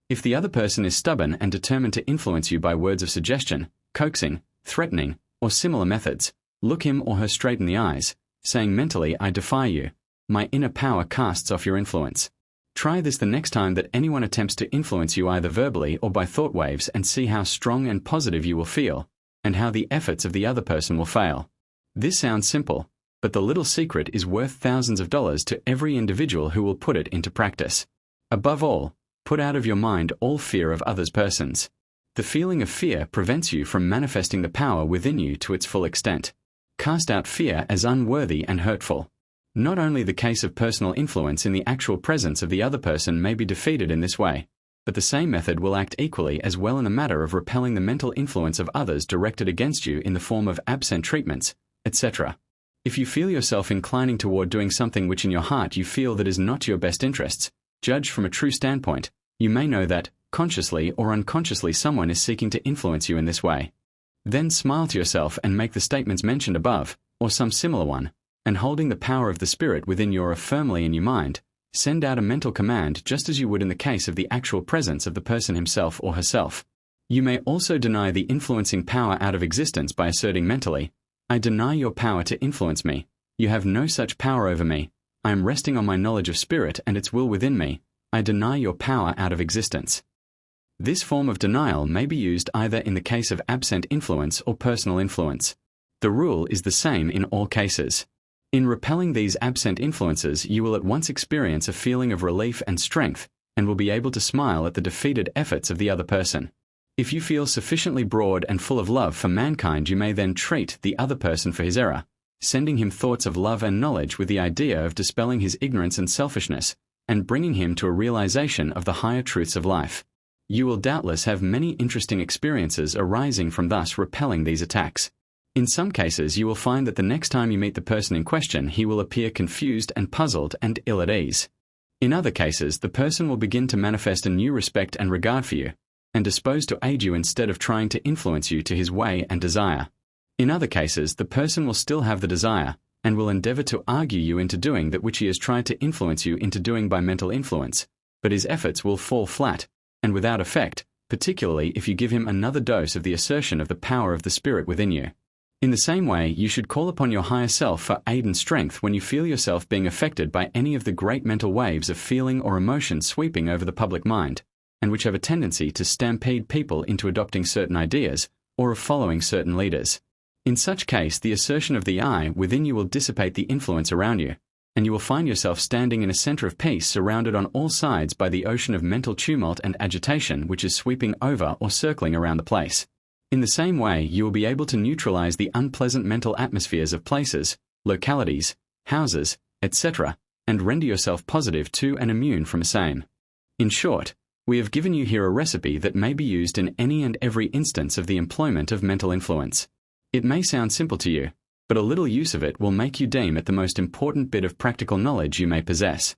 If the other person is stubborn and determined to influence you by words of suggestion, coaxing, threatening, or similar methods, look him or her straight in the eyes, saying mentally, I defy you. My inner power casts off your influence. Try this the next time that anyone attempts to influence you either verbally or by thought waves and see how strong and positive you will feel, and how the efforts of the other person will fail. This sounds simple, but the little secret is worth thousands of dollars to every individual who will put it into practice. Above all, put out of your mind all fear of others' persons. The feeling of fear prevents you from manifesting the power within you to its full extent. Cast out fear as unworthy and hurtful. Not only the case of personal influence in the actual presence of the other person may be defeated in this way, but the same method will act equally as well in the matter of repelling the mental influence of others directed against you in the form of absent treatments, etc. If you feel yourself inclining toward doing something which in your heart you feel that is not to your best interests, judged from a true standpoint, you may know that, consciously or unconsciously, someone is seeking to influence you in this way. Then smile to yourself and make the statements mentioned above, or some similar one, and holding the power of the Spirit within you firmly in your mind, send out a mental command just as you would in the case of the actual presence of the person himself or herself. You may also deny the influencing power out of existence by asserting mentally, I deny your power to influence me. You have no such power over me. I am resting on my knowledge of Spirit and its will within me. I deny your power out of existence. This form of denial may be used either in the case of absent influence or personal influence. The rule is the same in all cases. In repelling these absent influences, you will at once experience a feeling of relief and strength, and will be able to smile at the defeated efforts of the other person. If you feel sufficiently broad and full of love for mankind, you may then treat the other person for his error, sending him thoughts of love and knowledge with the idea of dispelling his ignorance and selfishness, and bringing him to a realization of the higher truths of life. You will doubtless have many interesting experiences arising from thus repelling these attacks. In some cases, you will find that the next time you meet the person in question, he will appear confused and puzzled and ill at ease. In other cases, the person will begin to manifest a new respect and regard for you, and disposed to aid you instead of trying to influence you to his way and desire. In other cases, the person will still have the desire, and will endeavor to argue you into doing that which he has tried to influence you into doing by mental influence, but his efforts will fall flat, and without effect, particularly if you give him another dose of the assertion of the power of the Spirit within you. In the same way, you should call upon your higher self for aid and strength when you feel yourself being affected by any of the great mental waves of feeling or emotion sweeping over the public mind, and which have a tendency to stampede people into adopting certain ideas or of following certain leaders. In such case, the assertion of the I within you will dissipate the influence around you, and you will find yourself standing in a center of peace surrounded on all sides by the ocean of mental tumult and agitation which is sweeping over or circling around the place. In the same way, you will be able to neutralize the unpleasant mental atmospheres of places, localities, houses, etc., and render yourself positive to and immune from same. In short, we have given you here a recipe that may be used in any and every instance of the employment of mental influence. It may sound simple to you, but a little use of it will make you deem it the most important bit of practical knowledge you may possess.